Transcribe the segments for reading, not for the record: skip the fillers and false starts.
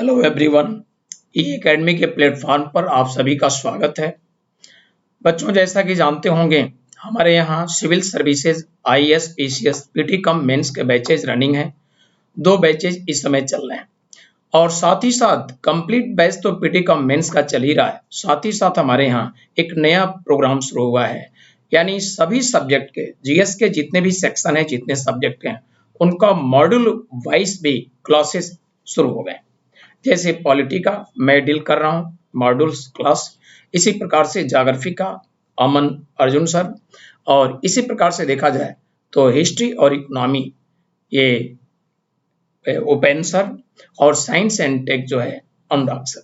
Hello everyone, ई academy के platform पर आप सभी का स्वागत है। बच्चों, जैसा कि जानते होंगे हमारे यहाँ civil services IAS PCS PT cum mains के बैचेज रनिंग हैं। 2 बैचेज इस समय चल रहे हैं और साथ ही साथ कंप्लीट बैच तो पीटी कम मेंस का चल ही रहा है। साथ ही साथ हमारे यहाँ एक नया प्रोग्राम शुरू हुआ है, यानी सभी सब्जेक्ट के जीएस के जितने भी सेक्शन है, जितने सब्जेक्ट हैं, उनका मॉड्यूल वाइज भी क्लासेस शुरू हो गए। जैसे पॉलिटी का मैं डील कर रहा हूँ मॉड्यूल्स क्लास, इसी प्रकार से ज्योग्राफी का अमन अर्जुन सर, और इसी प्रकार से देखा जाए तो हिस्ट्री और इकोनॉमी ये उपेन सर, और साइंस एंड टेक जो है अनुराग सर।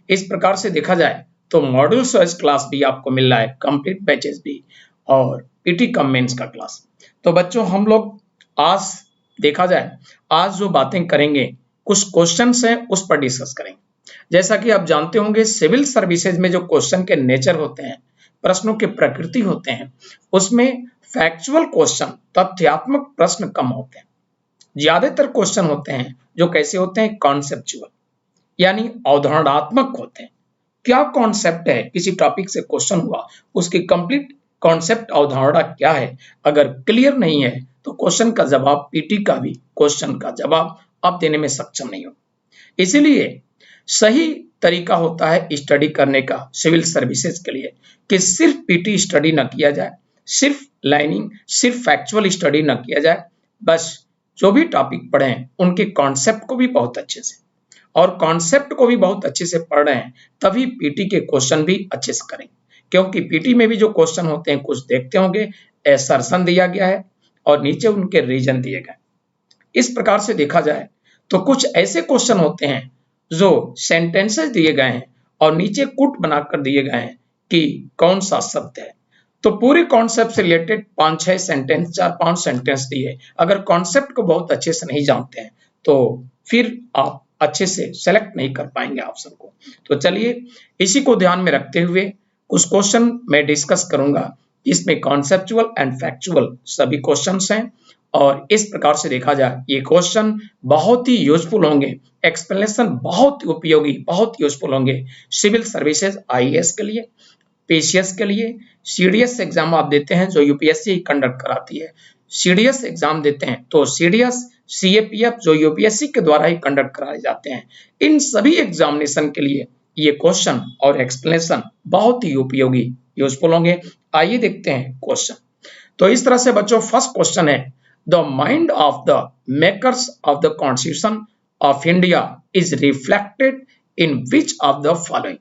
इस प्रकार से देखा जाए तो मॉड्यूल्स वाइज क्लास भी आपको मिल रहा है, कंप्लीट बैचेस भी, और पीटी कम मेंस का क्लास। तो बच्चों, हम लोग आज देखा जाए आज जो बातें करेंगे, कुछ क्वेश्चंस हैं उस पर डिस्कस करेंगे। जैसा कि आप जानते होंगे सिविल सर्विसेज में जो क्वेश्चन के नेचर होते हैं, प्रश्नों के प्रकृति होते हैं, उसमें फैक्चुअल क्वेश्चन, तथ्यात्मक प्रश्न कम होते हैं। ज्यादातर क्वेश्चन होते हैं जो कैसे होते हैं, कॉन्सेप्चुअल, यानी अवधारणात्मक होते हैं। क्या कॉन्सेप्ट है, किसी टॉपिक से क्वेश्चन हुआ, उसकी कंप्लीट कॉन्सेप्ट अवधारणा क्या है, अगर क्लियर नहीं है तो क्वेश्चन का जवाब, पीटी का भी क्वेश्चन का जवाब आप देने में सक्षम नहीं हो। इसीलिए सही तरीका होता है स्टडी करने का सिविल सर्विसेज के लिए कि सिर्फ पीटी स्टडी न किया जाए, सिर्फ लाइनिंग, सिर्फ फैक्चुअल स्टडी न किया जाए। बस जो भी टॉपिक पढ़ें उनके कॉन्सेप्ट को भी बहुत अच्छे से, और कॉन्सेप्ट को भी बहुत अच्छे से पढ़ रहे हैं तभी पीटी के क्वेश्चन भी अच्छे से करें। क्योंकि पीटी में भी जो क्वेश्चन होते हैं, कुछ देखते होंगे असर्शन दिया गया है और नीचे उनके रीजन दिए गए। इस प्रकार से देखा जाए तो कुछ ऐसे क्वेश्चन होते हैं जो सेंटेंसेस दिए गए हैं और नीचे कुट बनाकर दिए गए हैं कि कौन सा शब्द है। तो पूरे कॉन्सेप्ट से रिलेटेड 5-6 सेंटेंस, 4-5 सेंटेंस दिए। अगर कॉन्सेप्ट को बहुत अच्छे से नहीं जानते हैं तो फिर आप अच्छे से सेलेक्ट नहीं कर पाएंगे ऑप्शन को। तो चलिए, इसी को ध्यान में रखते हुए कुछ क्वेश्चन मैं डिस्कस करूंगा, इसमें कॉन्सेप्चुअल एंड फैक्चुअल सभी क्वेश्चंस हैं। और इस प्रकार से देखा जाए ये क्वेश्चन बहुत ही यूजफुल होंगे, एक्सप्लेनेशन बहुत उपयोगी, बहुत यूजफुल होंगे सिविल सर्विसेज आईएएस के लिए, पीसीएस के लिए। सीडीएस एग्जाम आप देते हैं जो यूपीएससी कंडक्ट कराती है, सीडीएस एग्जाम देते हैं तो सीडीएस, सीएपीएफ जो यूपीएससी के द्वारा ही कंडक्ट कराए जाते हैं। इन सभी एग्जामिनेशन के लिए ये क्वेश्चन और एक्सप्लेनेशन बहुत ही उपयोगी, यूजफुल होंगे। आइए देखते हैं क्वेश्चन। तो इस तरह से बच्चों, फर्स्ट क्वेश्चन है, The mind of the makers of the Constitution of India is reflected in which of the following?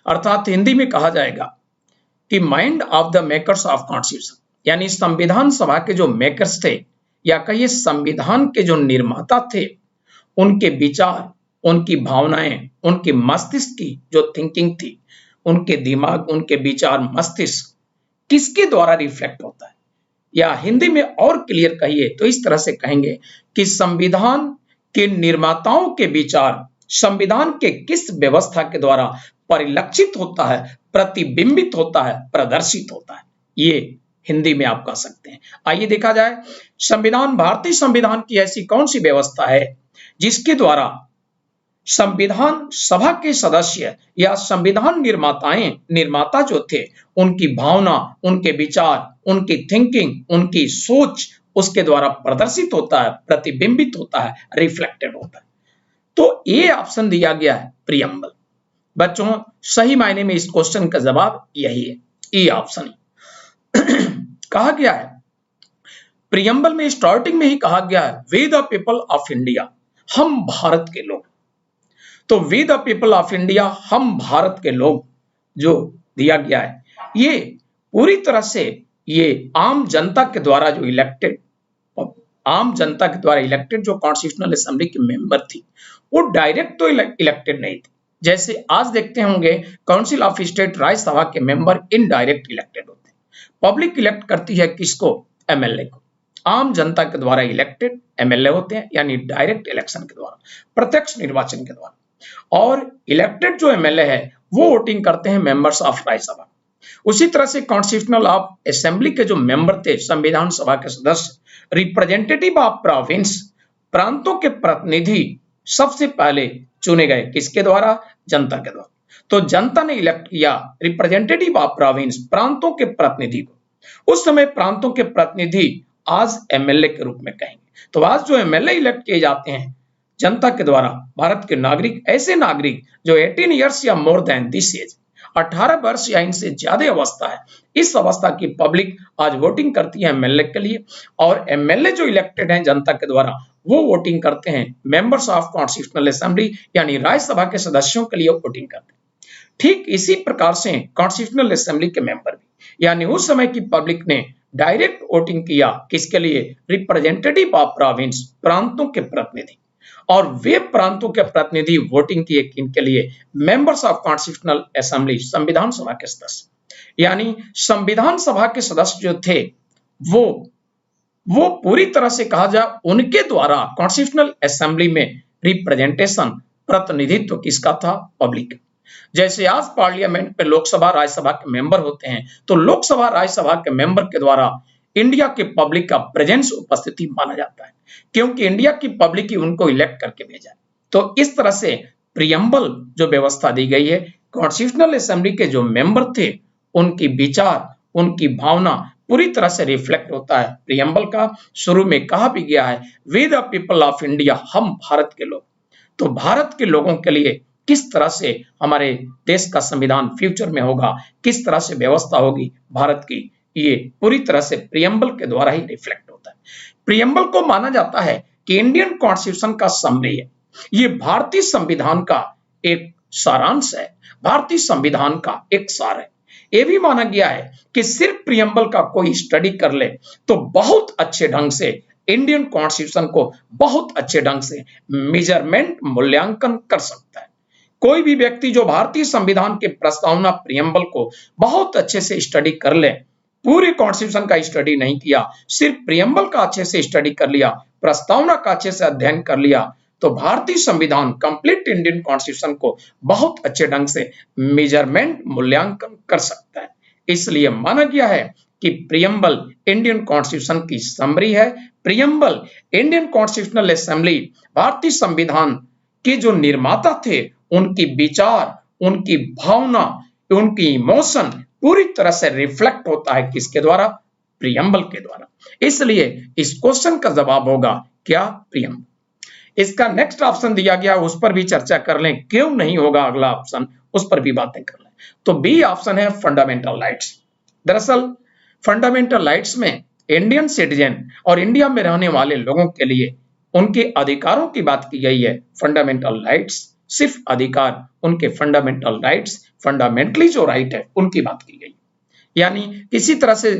अर्थात हिंदी में कहा जाएगा कि mind of the makers of constitution, यानी संविधान सभा के जो मेकर्स थे, या कहिए संविधान के जो निर्माता थे, उनके विचार, उनकी भावनाएं, उनकी मस्तिष्क की जो थिंकिंग थी, उनके दिमाग, उनके विचार, मस्तिष्क किसके द्वारा रिफ्लेक्ट होता है, या हिंदी में और क्लियर कहिए तो इस तरह से कहेंगे कि संविधान के निर्माताओं के विचार संविधान के किस व्यवस्था के द्वारा परिलक्षित होता है, प्रतिबिंबित होता है, प्रदर्शित होता है। ये हिंदी में आप कह सकते हैं। आइए देखा जाए, संविधान, भारतीय संविधान की ऐसी कौन सी व्यवस्था है जिसके द्वारा संविधान सभा के सदस्य या संविधान निर्माता जो थे, उनकी भावना, उनके विचार, उनकी थिंकिंग, उनकी सोच उसके द्वारा प्रदर्शित होता है, प्रतिबिंबित होता है, रिफ्लेक्टेड होता है। तो ये ऑप्शन दिया गया है प्रियम्बल। बच्चों, सही मायने में इस क्वेश्चन का जवाब यही है, ये ऑप्शन कहा गया है। प्रियम्बल में स्टार्टिंग में ही कहा गया है, we the people of India, हम भारत के लोग। तो we the people of India, हम भारत के लोग, जो दिया गया है, ये पूरी तरह से ये आम जनता के द्वारा जो इलेक्टेड, आम जनता के द्वारा इलेक्टेड जो कॉन्स्टिट्यूशनल असेंबली की मेंबर थी, वो डायरेक्ट तो इलेक्टेड नहीं थी। जैसे आज देखते होंगे काउंसिल ऑफ स्टेट, राज्यसभा के मेंबर इनडायरेक्ट इलेक्टेड होते हैं। पब्लिक इलेक्ट करती है किसको, एमएलए को। आम जनता के द्वारा इलेक्टेड एमएलए होते हैं, यानी डायरेक्ट इलेक्शन के द्वारा, प्रत्यक्ष निर्वाचन के द्वारा। और इलेक्टेड जो एमएलए है वो वोटिंग करते हैं मेंबर्स ऑफ राज्यसभा। उसी तरह से कॉन्स्टिट्यूशनल ऑफ असेंबली के जो मेंबर थे, संविधान सभा के सदस्य, रिप्रेजेंटेटिव ऑफ प्रोविंस, प्रांतों के प्रतिनिधि सबसे पहले चुने गए किसके द्वारा? जनता के द्वारा। तो जनता ने इलेक्ट किया रिप्रेजेंटेटिव ऑफ प्रोविंस, प्रांतों के प्रतिनिधि को। उस समय प्रांतों के प्रतिनिधि आज एमएलए के रूप में कहेंगे। तो आज जो एमएलए इलेक्ट किए जाते हैं जनता के द्वारा, भारत के नागरिक, ऐसे नागरिक जो 18 ईयर्स या मोर देन दिस एज, 18 वर्ष या इनसे ज्यादा अवस्था है, इस अवस्था की पब्लिक आज वोटिंग करती है एमएलए के लिए। और एमएलए जो इलेक्टेड हैं जनता के द्वारा, वो वोटिंग करते हैं मेंबर्स ऑफ कॉन्स्टिट्यूशनल असेंबली, यानी राज्यसभा के सदस्यों के लिए वोटिंग करते हैं। ठीक इसी प्रकार से कॉन्स्टिट्यूशनल असेंबली के मेंबर भी, यानी उस समय की पब्लिक ने डायरेक्ट वोटिंग किया किसके लिए? रिप्रेजेंटेटिव ऑफ प्रोविंस, प्रांतों के प्रतिनिधि। और वे प्रांतों के प्रतिनिधि वोटिंग किए किनके लिए? मेंबर्स ऑफ कॉन्स्टिट्यूशनल असेंबली, संविधान सभा के सदस्य। यानी संविधान सभा के सदस्य जो थे वो पूरी तरह से कहा जाए उनके द्वारा कॉन्स्टिट्यूशनल असेंबली में रिप्रेजेंटेशन, प्रतिनिधित्व किसका था? पब्लिक। जैसे आज पार्लियामेंट में लोकसभा राज्यसभा के मेंबर होते हैं, तो लोकसभा राज्यसभा के मेंबर के द्वारा इंडिया के पब्लिक का प्रेजेंस, उपस्थिति माना जाता है, क्योंकि इंडिया की पब्लिक ही उनको इलेक्ट करके भेजा है। तो इस तरह से प्रियम्बल जो व्यवस्था दी गई है, कॉन्स्टिट्यूशनल असेंबली के जो मेंबर थे उनकी विचार, उनकी भावना पूरी तरह से रिफ्लेक्ट होता है। प्रियम्बल का शुरू में कहा भी गया है, we the people of India, हम भारत के लोग। तो भारत के लोगों के लिए किस तरह से हमारे देश का संविधान फ्यूचर में होगा, किस तरह से व्यवस्था होगी भारत की, ये पूरी तरह से प्रियम्बल के द्वारा ही रिफ्लेक्ट होता है। प्रियम्बल को माना जाता है कि इंडियन कॉन्स्टिट्यूशन का समरी है, ये भारतीय संविधान का एक सारांश है, भारतीय संविधान का एक सार है। यह भी माना गया है कि सिर्फ प्रियम्बल का कोई स्टडी कर ले तो बहुत अच्छे ढंग से इंडियन कॉन्स्टिट्यूशन को बहुत अच्छे ढंग से मेजरमेंट, मूल्यांकन कर सकता है। कोई भी व्यक्ति जो भारतीय संविधान के प्रस्तावना प्रियम्बल को बहुत अच्छे से स्टडी कर ले, पूरे कॉन्स्टिट्यूशन का स्टडी नहीं किया, सिर्फ प्रियम्बल का अच्छे से स्टडी कर लिया, प्रस्तावना का अच्छे से अध्ययन कर लिया, तो भारतीय संविधान, कंप्लीट इंडियन कॉन्स्टिट्यूशन को बहुत अच्छे ढंग से मेजरमेंट, मूल्यांकन कर सकता है। इसलिए माना गया है कि प्रियम्बल इंडियन कॉन्स्टिट्यूशन की समरी है। प्रियम्बल इंडियन कॉन्स्टिट्यूशनल असेंबली, भारतीय संविधान के जो निर्माता थे, उनकी विचार, उनकी भावना, उनकी इमोशन पूरी तरह से रिफ्लेक्ट होता है किसके द्वारा? प्रियम्बल के द्वारा। इसलिए इस क्वेश्चन का जवाब होगा क्या? प्रियम्बल। इसका नेक्स्ट ऑप्शन दिया गया, उस पर भी चर्चा कर लें, क्यों नहीं होगा अगला ऑप्शन, उस पर भी बातें कर लें। तो बी ऑप्शन है फंडामेंटल राइट्स। दरअसल फंडामेंटल राइट्स में इंडियन सिटीजन और इंडिया में रहने वाले लोगों के लिए उनके अधिकारों की बात की गई है। फंडामेंटल राइट्स सिर्फ अधिकार, उनके फंडामेंटल राइट्स, फंडामेंटली जो राइट है उनकी बात की गई। यानी किसी तरह से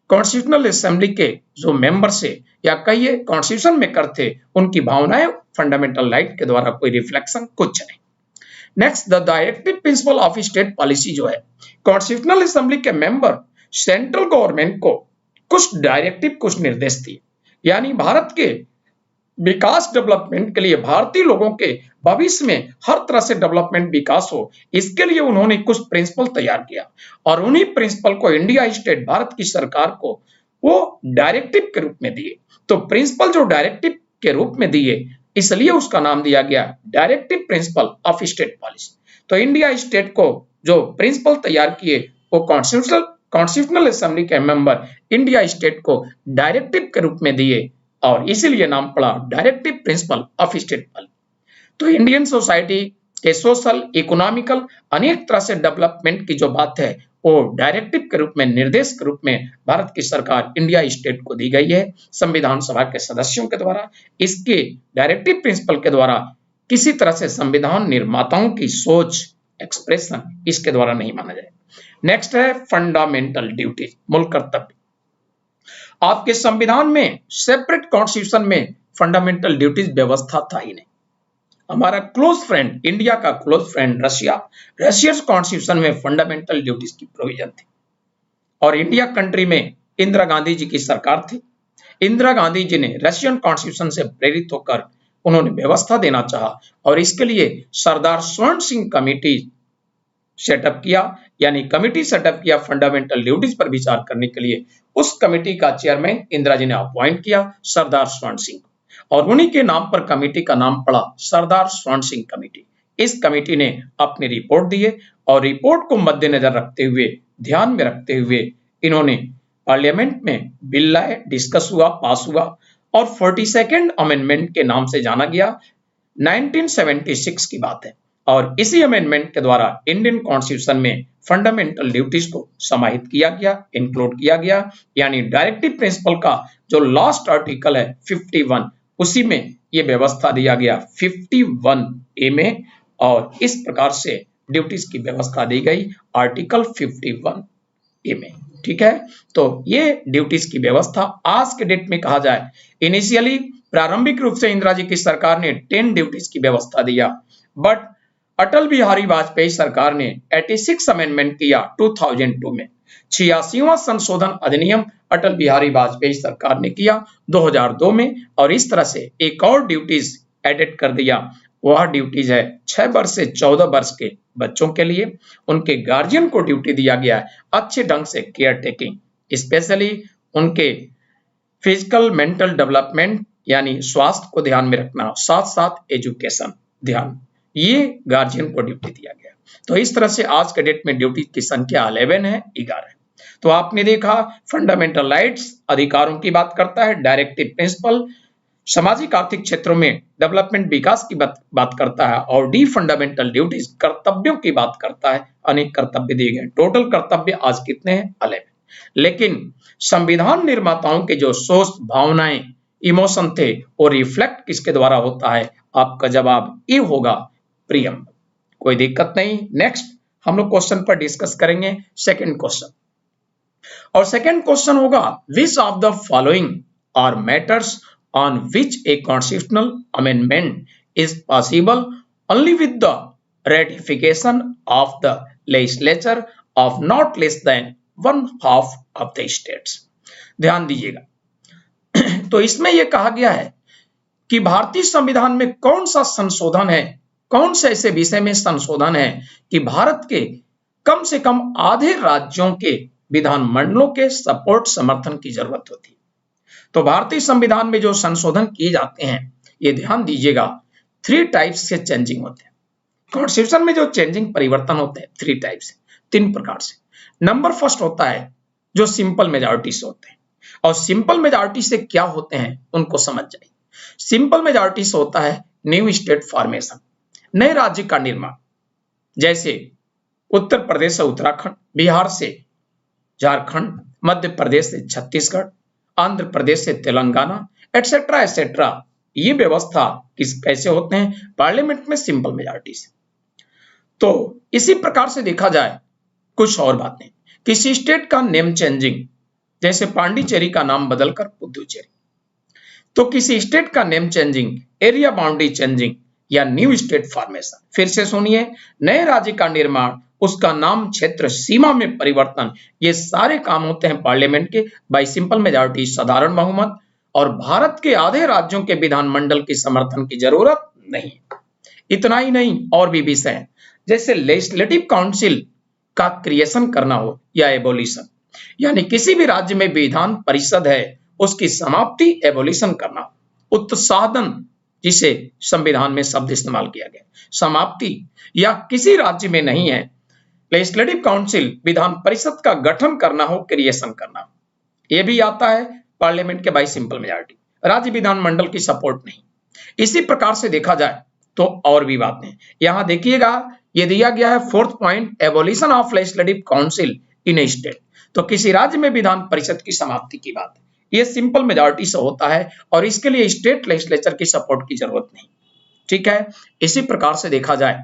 कॉन्स्टिट्यूशनल असेंबली के जो मेंबर से या कहिए कॉन्स्टिट्यूशन मेकर थे, उनकी भावनाएं फंडामेंटल राइट के द्वारा कोई रिफ्लेक्शन कुछ नहीं। Next, the directive principle of state policy जो है, कॉन्स्टिट्यूशनल असेंबली के मेंबर सेंट्रल गवर्नमेंट को कुछ डायरेक्टिव, कुछ निर्देश दिए। यानी भारत के विकास, डेवलपमेंट के लिए, भारतीय लोगों के भविष्य में हर तरह से डेवलपमेंट, विकास हो, इसके लिए उन्होंने कुछ प्रिंसिपल तैयार किया और उन्हीं प्रिंसिपल को इंडिया स्टेट, भारत की सरकार को वो डायरेक्टिव के रूप में दिए। तो प्रिंसिपल जो डायरेक्टिव के रूप में दिए, इसलिए उसका नाम दिया गया directive principle of state policy. तो इंडिया स्टेट को जो प्रिंसिपल तैयार किए, वो कॉन्स्टिट्यूशनल असेंबली के मेंबर इंडिया स्टेट को डायरेक्टिव के रूप में दिए और इसीलिए नाम पड़ा directive principle of state policy. तो इंडियन सोसाइटी के सोशल, इकोनॉमिकल, अनेक तरह से डेवलपमेंट की जो बात है, वो डायरेक्टिव के रूप में, निर्देश के रूप में भारत की सरकार इंडिया स्टेट को दी गई है संविधान सभा के सदस्यों के द्वारा। इसके डायरेक्टिव प्रिंसिपल के द्वारा किसी तरह से संविधान निर्माताओं की सोच, एक्सप्रेशन इसके द्वारा नहीं माना जाए। नेक्स्ट है फंडामेंटल ड्यूटीज, मूल कर्तव्य। आपके संविधान में, सेपरेट कॉन्स्टिट्यूशन में फंडामेंटल ड्यूटीज व्यवस्था था ही नहीं। हमारा क्लोज फ्रेंड, इंडिया का close friend Russia, Russian constitution में फंडामेंटल ड्यूटीज की प्रोविजन थी। और इंडिया कंट्री में इंदिरा गांधी जी की सरकार थी। इंदिरा गांधी जी ने रशियन कॉन्स्टिट्यूशन से प्रेरित होकर उन्होंने व्यवस्था देना चाहा और इसके लिए सरदार स्वर्ण सिंह कमेटी सेटअप किया, यानी कमेटी सेटअप किया फंडामेंटल ड्यूटीज पर विचार करने के लिए। उस कमेटी का चेयरमैन इंदिरा जी ने अपॉइंट किया सरदार स्वर्ण सिंह। और उन्हीं के नाम पर कमेटी का नाम पड़ा सरदार स्वर्ण सिंह कमेटी। इस कमेटी ने अपनी रिपोर्ट दी है और रिपोर्ट को मद्देनजर रखते हुए, ध्यान में रखते हुए इन्होंने पार्लियामेंट में बिल लाए, डिस्कस हुआ, पास हुआ और 42nd अमेंडमेंट के नाम से जाना गया। 1976 की बात है और इसी अमेंडमेंट के द्वारा इंडियन कॉन्स्टिट्यूशन में फंडामेंटल ड्यूटीज को समाहित किया गया, इंक्लूड किया गया, यानी डायरेक्टिव प्रिंसिपल का जो लास्ट आर्टिकल है 51, उसी में ये व्यवस्था दिया गया 51A में, और इस प्रकार से ड्यूटीज की व्यवस्था दी गई आर्टिकल 51A में। ठीक है, तो ये ड्यूटीज की व्यवस्था आज के डेट में कहा जाए, इनिशियली प्रारंभिक रूप से इंदिरा जी की सरकार ने 10 ड्यूटीज की व्यवस्था दिया, बट अटल बिहारी वाजपेयी सरकार ने 86 अमेंडमेंट किया 2002 में। 86वां संशोधन अधिनियम अटल बिहारी वाजपेयी सरकार ने किया 2002 में, और इस तरह से एक और ड्यूटीज एडेड कर दिया। वह ड्यूटीज है 6 वर्ष से 14 वर्ष के बच्चों के लिए, उनके गार्जियन को ड्यूटी दिया गया है अच्छे ढंग से केयर टेकिंग, स्पेशली उनके फिजिकल मेंटल डेवलपमेंट यानी स्वास्थ्य को ध्यान में रखना, साथ साथ एजुकेशन ध्यान, ये गार्जियन को ड्यूटी दिया गया। तो इस तरह से आज के डेट में ड्यूटी की संख्या 11 है, 11 है। तो आपने देखा फंडामेंटल राइट्स अधिकारों की बात करता है, डायरेक्टिव प्रिंसिपल सामाजिक आर्थिक क्षेत्रों में डेवलपमेंट विकास की बात करता है, और डी फंडामेंटल ड्यूटीज कर्तव्यों की बात करता है। अनेक कर्तव्य दिए गए, टोटल कर्तव्य आज कितने हैं? 11। लेकिन संविधान निर्माताओं के जो सोच, भावनाएं, इमोशन थे, वो रिफ्लेक्ट किसके द्वारा होता है? आपका जवाब ये होगा, प्रियम। कोई दिक्कत नहीं। नेक्स्ट हम लोग क्वेश्चन पर डिस्कस करेंगे सेकंड क्वेश्चन, और सेकंड क्वेश्चन होगा which of the following are matters on which a constitutional amendment is possible only with the ratification of the legislature of not less than 1/2 of the states। ध्यान दीजिएगा। तो इसमें यह कहा गया है कि भारतीय संविधान में कौन सा संशोधन है, कौन से ऐसे विषय में संशोधन है कि भारत के कम से कम आधे राज्यों के विधानमंडलों के सपोर्ट, समर्थन की जरूरत होती है। तो भारतीय संविधान में जो संशोधन किए जाते हैं, ये ध्यान दीजिएगा, 3 टाइप्स से चेंजिंग होते हैं। कॉन्स्टिट्यूशन में जो चेंजिंग परिवर्तन होते हैं 3 टाइप से, 3 प्रकार से। नंबर फर्स्ट होता है जो सिंपल मेजॉरिटी से होते हैं, और सिंपल मेजॉरिटी से क्या होते हैं उनको समझ जाइए। सिंपल मेजॉरिटी से होता है न्यू स्टेट फॉर्मेशन, नए राज्य का निर्माण, जैसे उत्तर प्रदेश से उत्तराखंड, बिहार से झारखंड, मध्य प्रदेश से छत्तीसगढ़, आंध्र प्रदेश से तेलंगाना, एटसेट्रा एटसेट्रा। ये व्यवस्था कैसे होते हैं? पार्लियामेंट में सिंपल मेजॉरिटी से। तो इसी प्रकार से देखा जाए कुछ और बातें, किसी स्टेट का नेम चेंजिंग, जैसे पांडिचेरी का नाम बदलकर पुदुचेरी। तो किसी स्टेट का name changing, area boundary changing या न्यू स्टेट फॉर्मेशन। फिर से सुनिए, नए राज्य का निर्माण, उसका नाम, क्षेत्र, सीमा में परिवर्तन, ये सारे काम होते हैं पार्लियामेंट के बाय सिंपल मेजॉरिटी, साधारण बहुमत, और भारत के आधे राज्यों के विधानमंडल की समर्थन की जरूरत नहीं। इतना ही नहीं, और भी विषय हैं, जैसे लेजिस्लेटिव काउंसिल का क्रिएशन करना हो या एबोलिशन, यानी किसी भी राज्य में विधान परिषद है उसकी समाप्ति, एबोलिशन करना। उत्साधन, जिसे संविधान में शब्द इस्तेमाल किया गया, समाप्ति, या किसी राज्य में नहीं है लेजिस्लेटिव काउंसिल, विधान परिषद का गठन करना हो, क्रिएशन करना, यह भी आता है पार्लियामेंट के बाय सिंपल मेजॉरिटी, राज्य विधानमंडल की सपोर्ट नहीं। इसी प्रकार से देखा जाए तो और भी बातें यहां देखिएगा, यह दिया गया है 4th point, abolition of legislative council in A state. तो किसी राज्य में विधान परिषद की समाप्ति की बात है, यह सिंपल मेजॉरिटी से होता है और इसके लिए स्टेट लेजिस्लेचर की सपोर्ट की जरूरत नहीं। ठीक है, इसी प्रकार से देखा जाए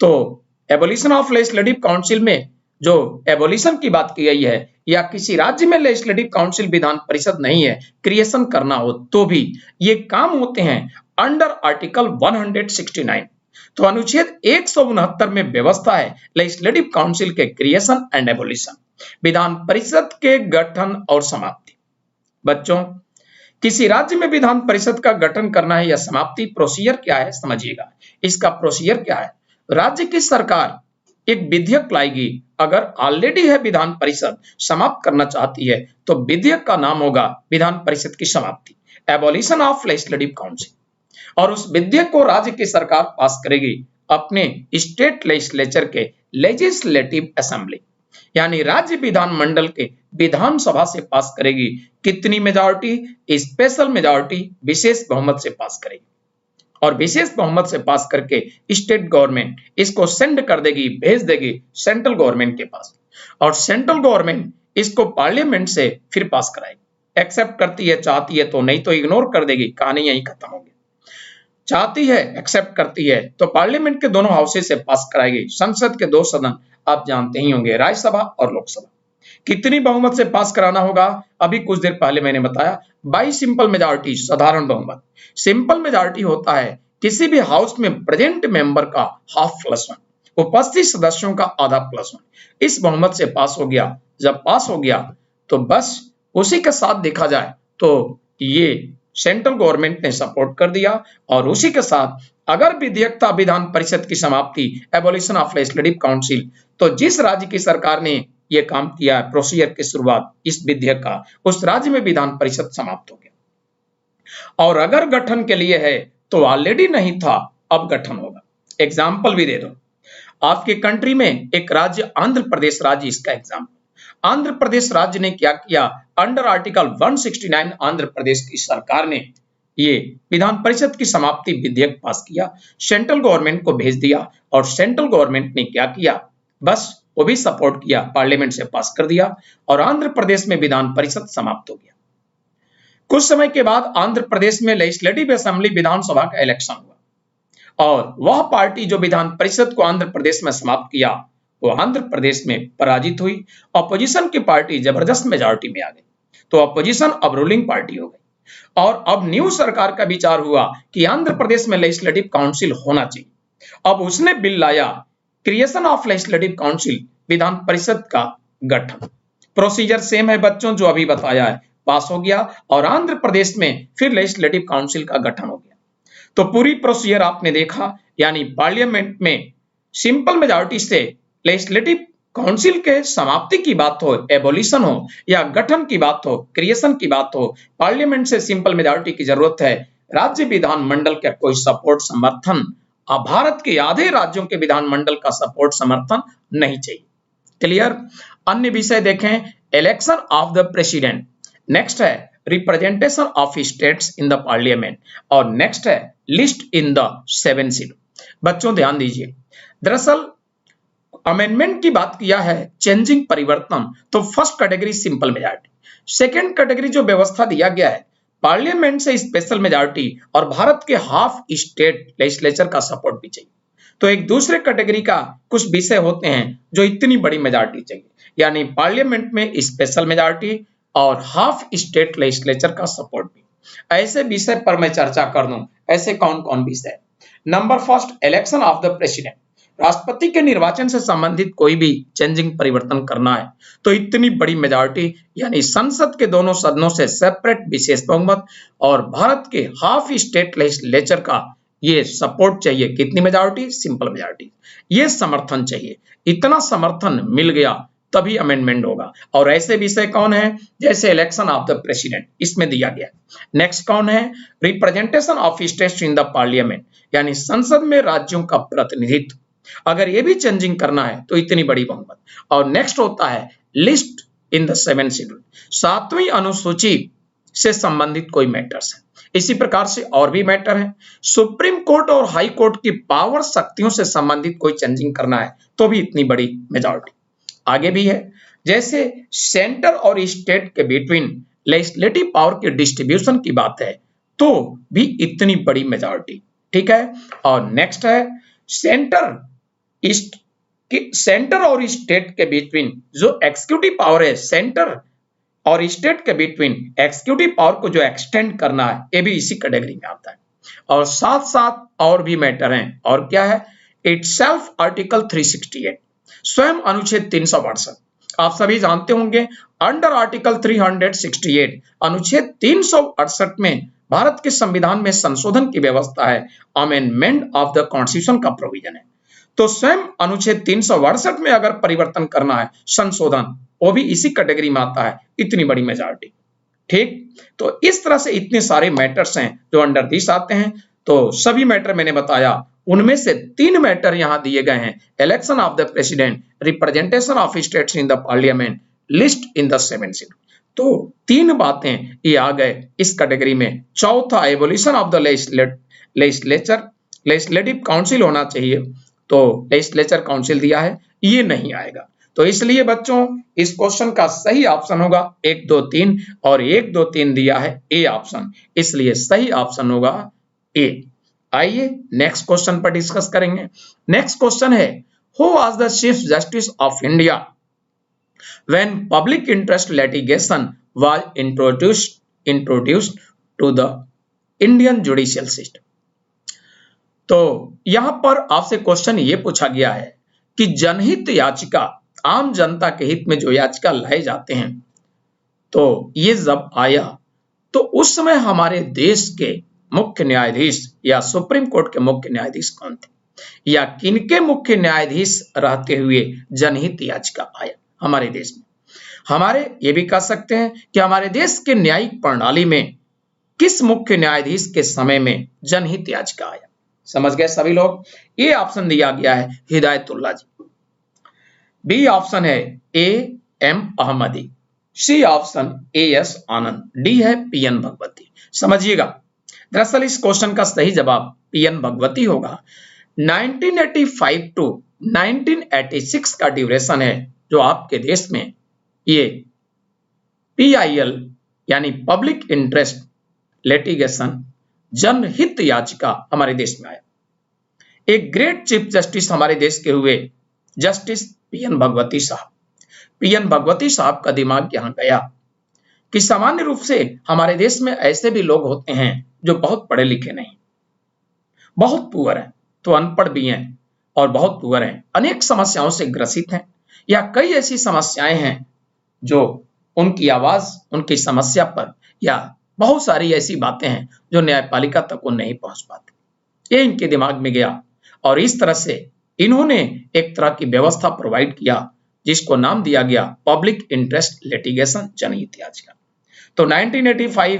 तो एबोलिशन ऑफ लेजिस्लेटिव काउंसिल में जो एबोलिशन की बात की गई है, या किसी राज्य में लेजिस्लेटिव काउंसिल, विधान परिषद नहीं है, क्रिएशन करना हो, तो भी ये काम होते हैं अंडर आर्टिकल 169। तो अनुच्छेद 169 में व्यवस्था है लेजिस्लेटिव काउंसिल के creation and abolition, Vidhan Parishad के गठन और समाप्ति। बच्चों, किसी राज्य में विधान परिषद का गठन करना है या समाप्ति, प्रोसीजर क्या है समझिएगा। इसका प्रोसीजर क्या है? राज्य की सरकार एक विधेयक लाएगी, अगर ऑलरेडी है विधान परिषद, समाप्त करना चाहती है, तो विधेयक का नाम होगा विधान परिषद की समाप्ति। एबॉलिशन ऑफ लेजिस्लेटिव काउंसिल, और उस विधेयक को राज्य की सरकार पास करेगी अपने स्टेट लेजिस्लेचर के लेजिस्लेटिव असेंबली, यानी राज्य विधानमंडल के विधानसभा से पास करेगी। कितनी मेजॉरिटी? स्पेशल मेजॉरिटी, विशेष बहुमत से पास करेगी, और विशेष बहुमत से पास करके स्टेट गवर्नमेंट इसको सेंड कर देगी, भेज देगी सेंट्रल गवर्नमेंट के पास, और सेंट्रल गवर्नमेंट इसको पार्लियामेंट से फिर पास कराएगी। एक्सेप्ट करती है, चाहती है तो, नहीं तो इग्नोर कर देगी, कहानी यहीं खत्म होगी। चाहती है, एक्सेप्ट करती है तो पार्लियामेंट के दोनों हाउसेस से पास कराएगी। संसद के दो सदन आप जानते ही होंगे, राज्यसभा और लोकसभा। कितनी बहुमत से पास कराना होगा? अभी कुछ देर पहले मैंने बताया, बाई सिंपल मेजॉरिटी, साधारण बहुमत। सिंपल मेजॉरिटी होता है किसी भी हाउस में प्रेजेंट मेंबर का हाफ प्लस वन, उपस्थित सदस्यों का आधा प्लस वन। इस बहुमत से पास हो गया। जब पास हो गया तो बस उसी के साथ देखा जाए तो ये सेंट्रल गवर्नमेंट ने सपोर्ट कर दिया, और उसी के साथ अगर विधेयक था विधान परिषद की समाप्ति, एबॉलिशन ऑफ लेजिस्लेटिव काउंसिल, तो जिस राज्य की सरकार ने ये काम किया है, प्रोसीजर की शुरुआत इस विधेयक का, उस राज्य में विधान परिषद समाप्त हो गया। और अगर गठन के लिए है तो ऑलरेडी नहीं था, अब गठन होगा। एग्जाम्पल भी दे दो, आपके कंट्री में एक राज्य आंध्र प्रदेश राज्य, इसका एग्जाम्पल। आंध्र प्रदेश राज्य ने क्या किया? अंडर आर्टिकल 169 आंध्र प्रदेश की सरकार ने ये विधान परिषद की समाप्ति विधेयक पास किया, सेंट्रल गवर्नमेंट को भेज दिया, और सेंट्रल गवर्नमेंट ने क्या किया? बस वो भी सपोर्ट किया, पार्लियामेंट से पास कर दिया, और आंध्र प्रदेश में विधान परिषद समाप्त हो गया। कुछ समय के बाद आंध्र प्रदेश में लेजिस्लेटिव असेंबली, विधानसभा का इलेक्शन हुआ, और वह पार्टी जो विधान परिषद को आंध्र प्रदेश में समाप्त किया, वो आंध्र प्रदेश में पराजित हुई। अपोजिशन की पार्टी जबरदस्त मेजॉरिटी में आ गई, तो अपोजिशन अब रूलिंग पार्टी हो गई, और अब न्यू सरकार का विचार हुआ कि आंध्र प्रदेश में लेजिस्लेटिव काउंसिल होना चाहिए। अब उसने बिल लाया, creation of legislative council, Vidhan Parishad का गठन। प्रोसीजर सेम है बच्चों, जो अभी बताया है, पास हो गया, और आंध्र प्रदेश में फिर लेजिस्लेटिव काउंसिल का गठन हो गया। तो पूरी प्रोसीजर आपने देखा, यानी पार्लियामेंट में सिंपल मेजॉरिटी से लेजिस्लेटिव काउंसिल के समाप्ति की बात हो, एबोलिशन हो, या गठन की बात हो, क्रिएशन की बात हो, पार्लियामेंट से सिंपल मेजॉरिटी की जरूरत है। राज्य विधानमंडल का कोई सपोर्ट समर्थन, भारत के आधे राज्यों के विधानमंडल का सपोर्ट समर्थन नहीं चाहिए। क्लियर? अन्य विषय देखें, election of the president, next है representation of states in the parliament, और नेक्स्ट है लिस्ट इन द 7 शेड्यूल। बच्चों ध्यान दीजिए, दरअसल अमेंडमेंट की बात किया है, चेंजिंग, परिवर्तन, तो first category simple majority, second category जो व्यवस्था दिया गया है पार्लियामेंट से स्पेशल मेजॉरिटी, और भारत के हाफ स्टेट लेजिस्लेचर का सपोर्ट भी चाहिए। तो एक दूसरे कैटेगरी का कुछ विषय होते हैं जो इतनी बड़ी मेजॉरिटी चाहिए, यानी पार्लियामेंट में स्पेशल मेजॉरिटी और हाफ स्टेट लेजिस्लेचर का सपोर्ट भी। ऐसे विषय पर मैं चर्चा कर दूं, ऐसे कौन कौन विषय? Number first, election of the president, राष्ट्रपति के निर्वाचन से संबंधित कोई भी चेंजिंग, परिवर्तन करना है तो इतनी बड़ी मेजॉरिटी, यानी संसद के दोनों सदनों से सेपरेट विशेष बहुमत और भारत के हाफ स्टेट लेजिस्लेचर का ये सपोर्ट चाहिए। कितनी मेजॉरिटी? Simple majority. ये समर्थन चाहिए, इतना समर्थन मिल गया तभी अमेंडमेंट होगा। और ऐसे विषय कौन है? जैसे इलेक्शन ऑफ द प्रेसिडेंट, इसमें दिया गया। नेक्स्ट कौन है? Representation of states in the parliament, यानी संसद में राज्यों का प्रतिनिधित्व, अगर ये भी चेंजिंग करना है तो इतनी बड़ी बहुमत। और नेक्स्ट होता है लिस्ट इन द 7 शेड्यूल, 7वीं अनुसूची से संबंधित कोई मैटर्स है। इसी प्रकार से और भी मैटर है। सुप्रीम कोर्ट और हाई कोर्ट की पावर, शक्तियों से संबंधित कोई चेंजिंग करना है तो भी इतनी बड़ी मेजॉरिटी। आगे भी है, जैसे सेंटर और स्टेट के बिटवीन लेजिस्लेटिव पावर के डिस्ट्रीब्यूशन की बात है तो भी इतनी बड़ी मेजॉरिटी। ठीक है। और नेक्स्ट है सेंटर और स्टेट के बिटवीन जो एक्सिक्यूटिव पावर है, सेंटर और स्टेट के बिटवीन एक्सिक्यूटिव पावर को जो एक्सटेंड करना है, ये भी इसी कैटेगरी में आता है। और साथ साथ और भी मैटर हैं। और क्या है? इटसेल्फ आर्टिकल 368, स्वयं अनुच्छेद 368, आप सभी जानते होंगे। अंडर आर्टिकल 368, अनुच्छेद 368 में भारत के संविधान में संशोधन की व्यवस्था है, अमेंडमेंट ऑफ द कॉन्स्टिट्यूशन का प्रोविजन है। तो स्वयं अनुच्छेद 368 में अगर परिवर्तन करना है, संशोधन, वो भी इसी कैटेगरी में आता है, इतनी बड़ी मेजॉरिटी। ठीक, तो इस तरह से इतने सारे मैटर्स हैं जो अंडर दिस आते हैं। तो सभी मैटर मैंने बताया, उनमें से 3 मैटर यहां दिए गए हैं, election of the president, representation of states in the parliament, list in the 7 seat. तो 3 बातें ये आ गए इस कैटेगरी में। चौथा, evolution of the legislature, legislative council होना चाहिए, तो लेजिस्लेचर काउंसिल दिया है, ये नहीं आएगा। तो इसलिए बच्चों इस क्वेश्चन का सही ऑप्शन होगा 1 2 3, और 1 2 3 दिया है ए ऑप्शन, इसलिए सही ऑप्शन होगा ए। आइए नेक्स्ट क्वेश्चन पर डिस्कस करेंगे। नेक्स्ट क्वेश्चन है, who was the chief justice of India when public interest litigation was introduced to the Indian judicial system. तो यहां पर आपसे क्वेश्चन ये पूछा गया है कि जनहित याचिका, आम जनता के हित में जो याचिका लाए जाते हैं, तो ये जब आया तो उस समय हमारे देश के मुख्य न्यायाधीश या सुप्रीम कोर्ट के मुख्य न्यायाधीश कौन थे, या किनके मुख्य न्यायाधीश रहते हुए जनहित याचिका आया हमारे देश में। हमारे ये भी कह सकते हैं कि हमारे देश के न्यायिक प्रणाली में किस मुख्य न्यायाधीश के समय में जनहित याचिका आया। समझ गए सभी लोग। ए ऑप्शन दिया गया है हिदायतुल्लाह जी, बी ऑप्शन है A M Ahmadi, C option A S Anand, D है पी एन भगवती। समझिएगा, दरअसल इस क्वेश्चन का सही जवाब पी एन भगवती होगा। 1985 टू 1986 का ड्यूरेशन है जो आपके देश में ये PIL यानी पब्लिक इंटरेस्ट लिटिगेशन जनहित याचिका हमारे देश में आया। एक ग्रेट चीफ जस्टिस हमारे देश के हुए जस्टिस PN भगवती साहब। PN भगवती साहब का दिमाग यहां गया कि सामान्य रूप से हमारे देश में ऐसे भी लोग होते हैं जो बहुत पढ़े लिखे नहीं, बहुत पुअर हैं, तो अनपढ़ भी हैं और बहुत पुअर हैं, अनेक समस्याओं से ग्रसित हैं, या कई ऐसी समस्याएं हैं जो उनकी आवाज, उनकी समस्या पर, या बहुत सारी ऐसी बातें हैं जो न्यायपालिका तक वो नहीं पहुंच पाती। ये इनके दिमाग में गया और इस तरह से इन्होंने एक तरह की व्यवस्था प्रोवाइड किया जिसको नाम दिया गया पब्लिक इंटरेस्ट लिटिगेशन जनहित याचिका। तो 1985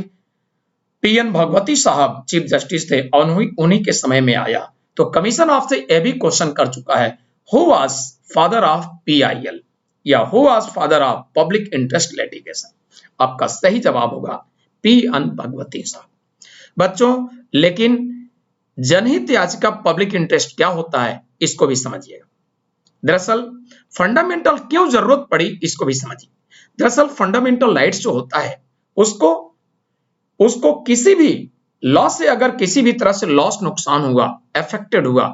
PN भगवती साहब चीफ जस्टिस थे और उन्हीं के समय में आया। तो कमीशन आपसे यह भी क्वेश्चन कर चुका है, who was father of PIL या who was father of public interest litigation. आपका सही जवाब होगा PN भगवती साहब। बच्चों लेकिन जनहित याचिका पब्लिक इंटरेस्ट क्या होता है इसको भी समझिएगा। दरअसल फंडामेंटल क्यों जरूरत पड़ी इसको भी समझिए। दरअसल फंडामेंटल राइट्स जो होता है उसको किसी भी लॉ से अगर किसी भी तरह से लॉस नुकसान हुआ, अफेक्टेड हुआ,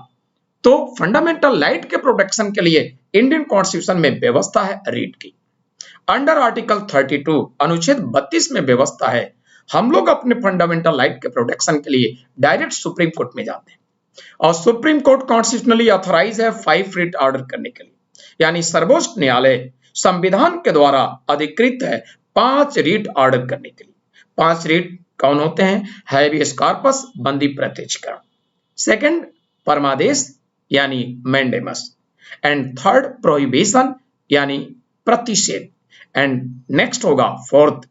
तो फंडामेंटल राइट के प्रोटेक्शन के लिए इंडियन कॉन्स्टिट्यूशन में व्यवस्था है रीट की। अंडर आर्टिकल 32 अनुच्छेद 32 में व्यवस्था है, हम लोग अपने फंडामेंटल राइट के प्रोटेक्शन के लिए डायरेक्ट सुप्रीम कोर्ट में जाते हैं और सुप्रीम कोर्ट कॉन्स्टिट्यूशनली ऑथराइज है 5 रिट ऑर्डर करने के लिए, यानी सर्वोच्च न्यायालय संविधान के द्वारा अधिकृत है 5 रिट ऑर्डर करने के लिए। 5 रिट कौन होते हैं? हैबियस कॉर्पस बंदी प्रत्यक्षीकरण, सेकंड परमादेश यानी मैंडेमस, एंड थर्ड प्रोहिबिशन यानी प्रतिषेध, एंड नेक्स्ट होगा फोर्थ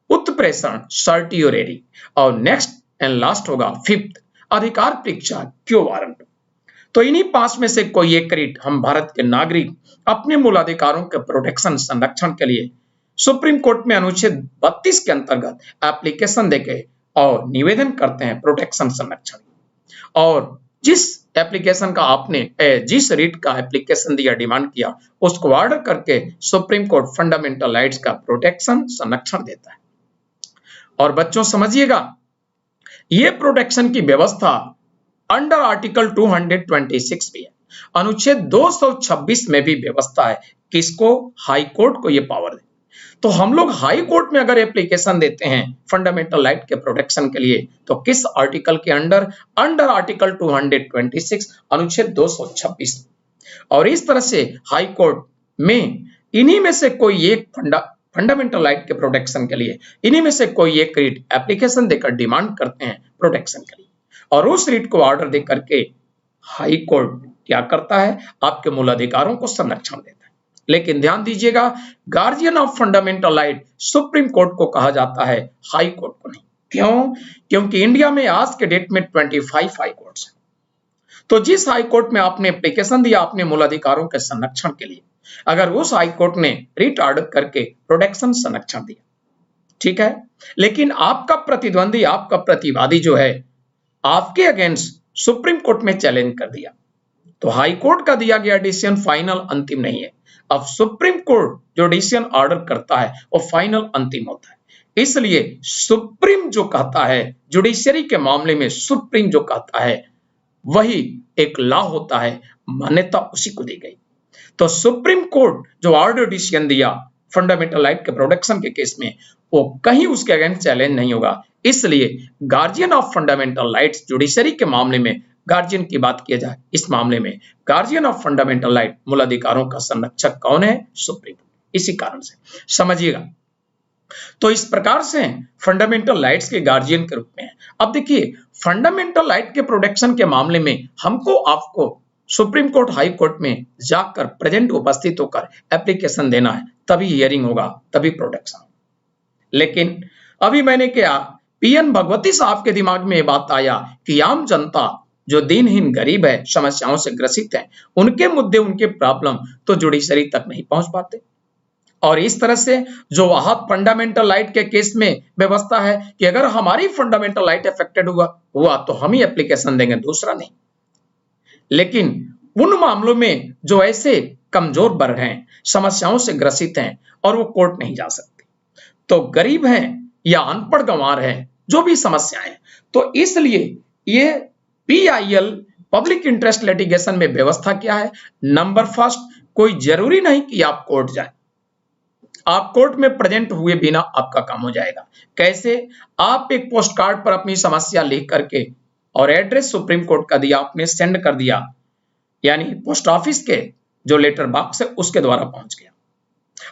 उत्प्रेषण सर्टियोरेरी, और नेक्स्ट एंड लास्ट होगा फिफ्थ अधिकार परीक्षा क्यो वारंट। तो इन्हीं 5 में से कोई एक रिट हम भारत के नागरिक अपने मूल अधिकारों के प्रोटेक्शन संरक्षण के लिए सुप्रीम कोर्ट में अनुच्छेद 32 के अंतर्गत एप्लीकेशन देके और निवेदन करते हैं प्रोटेक्शन संरक्षण। और जिस एप्लीकेशन का आपने जिस रिट का एप्लीकेशन दिया, डिमांड किया, उसको ऑर्डर करके सुप्रीम कोर्ट फंडामेंटल राइट्स का प्रोटेक्शन संरक्षण देता है। और बच्चों समझिएगा, ये प्रोटेक्शन की व्यवस्था अंडर आर्टिकल 226 भी है, अनुच्छेद 226 में भी व्यवस्था है। किसको? हाई कोर्ट को ये पावर है। तो हम लोग हाई कोर्ट में अगर एप्लीकेशन देते हैं फंडामेंटल राइट के प्रोटेक्शन के लिए, तो किस आर्टिकल के अंडर? अंडर आर्टिकल 226 अनुच्छेद 226। और इस तरह से हाई कोर्ट में इन्हीं में से कोई एक फंडामेंटल राइट के प्रोटेक्शन के लिए इन्हीं में से कोई एक रिट एप्लीकेशन देकर डिमांड करते हैं प्रोटेक्शन के लिए, और उस रिट को ऑर्डर देकर के हाई कोर्ट क्या करता है? आपके मूल अधिकारों को संरक्षण देता है। लेकिन ध्यान दीजिएगा, guardian of fundamental right supreme court को कहा जाता है, हाई कोर्ट को नहीं। क्यों? क्योंकि इंडिया में आज के डेट में 25 हाई कोर्ट्स हैं। तो जिस हाई कोर्ट में आपने एप्लीकेशन दिया अपने मूल अधिकारों के संरक्षण के लिए, अगर उस हाई कोर्ट ने रिट ऑर्डर करके प्रोटेक्शन संरक्षण दिया, ठीक है, लेकिन आपका प्रतिद्वंदी, आपका प्रतिवादी जो है, आपके अगेंस्ट सुप्रीम कोर्ट में चैलेंज कर दिया, तो हाई कोर्ट का दिया गया डिसीजन फाइनल, अंतिम नहीं है। अब सुप्रीम कोर्ट जो डिसीजन ऑर्डर करता है वो फाइनल, अंतिम होता है। इसलिए सुप्रीम जो कहता है, जुडिशरी के मामले में सुप्रीम जो कहता है वही एक लॉ होता है, मान्यता उसी को दी गई। तो सुप्रीम कोर्ट जो ऑर्डर डिसीजन दिया फंडामेंटल राइट के प्रोटेक्शन के केस में, वो कहीं उसके अगेंस्ट चैलेंज नहीं होगा। इसलिए guardian of fundamental rights judiciary के मामले में, गार्जियन की बात किया जाए इस मामले में, गार्जियन ऑफ फंडामेंटल राइट मूल अधिकारों का संरक्षक कौन है? Supreme court. इसी कारण से समझिएगा, तो इस प्रकार से फंडामेंटल राइट्स के गार्जियन के रूप में। अब देखिए, फंडामेंटल राइट के प्रोटेक्शन के मामले में हमको आपको सुप्रीम कोर्ट, हाई कोर्ट में जाकर प्रेजेंट उपस्थित होकर एप्लीकेशन देना है, तभी हियरिंग होगा, तभी प्रोटेक्शन। लेकिन अभी मैंने क्या, पीएन भगवती साहब के दिमाग में ये बात आया कि आम जनता जो दीनहीन गरीब है, समस्याओं से ग्रसित है, उनके मुद्दे, उनके प्रॉब्लम तो जुडिशरी तक नहीं पहुंच पाते। और इस तरह से जो वहां फंडामेंटल राइट के केस में व्यवस्था है कि अगर हमारी फंडामेंटल राइट अफेक्टेड हुआ तो हम ही एप्लीकेशन देंगे, दूसरा नहीं। लेकिन उन मामलों में जो ऐसे कमजोर वर्ग हैं, समस्याओं से ग्रसित हैं और वो कोर्ट नहीं जा सकते, तो गरीब हैं या अनपढ़ गंवार हैं, जो भी समस्याएं हैं, तो इसलिए ये पीआईएल पब्लिक इंटरेस्ट लिटिगेशन में व्यवस्था क्या है? नंबर फर्स्ट, कोई जरूरी नहीं कि आप कोर्ट जाएं, आप कोर्ट में प्रेजेंट हुए बिना आपका काम हो जाएगा। कैसे? आप एक पोस्ट कार्ड पर अपनी समस्या लिख करके और एड्रेस सुप्रीम कोर्ट का दिया, आपने सेंड कर दिया, यानी पोस्ट ऑफिस के जो लेटर बॉक्स है उसके द्वारा पहुंच गया,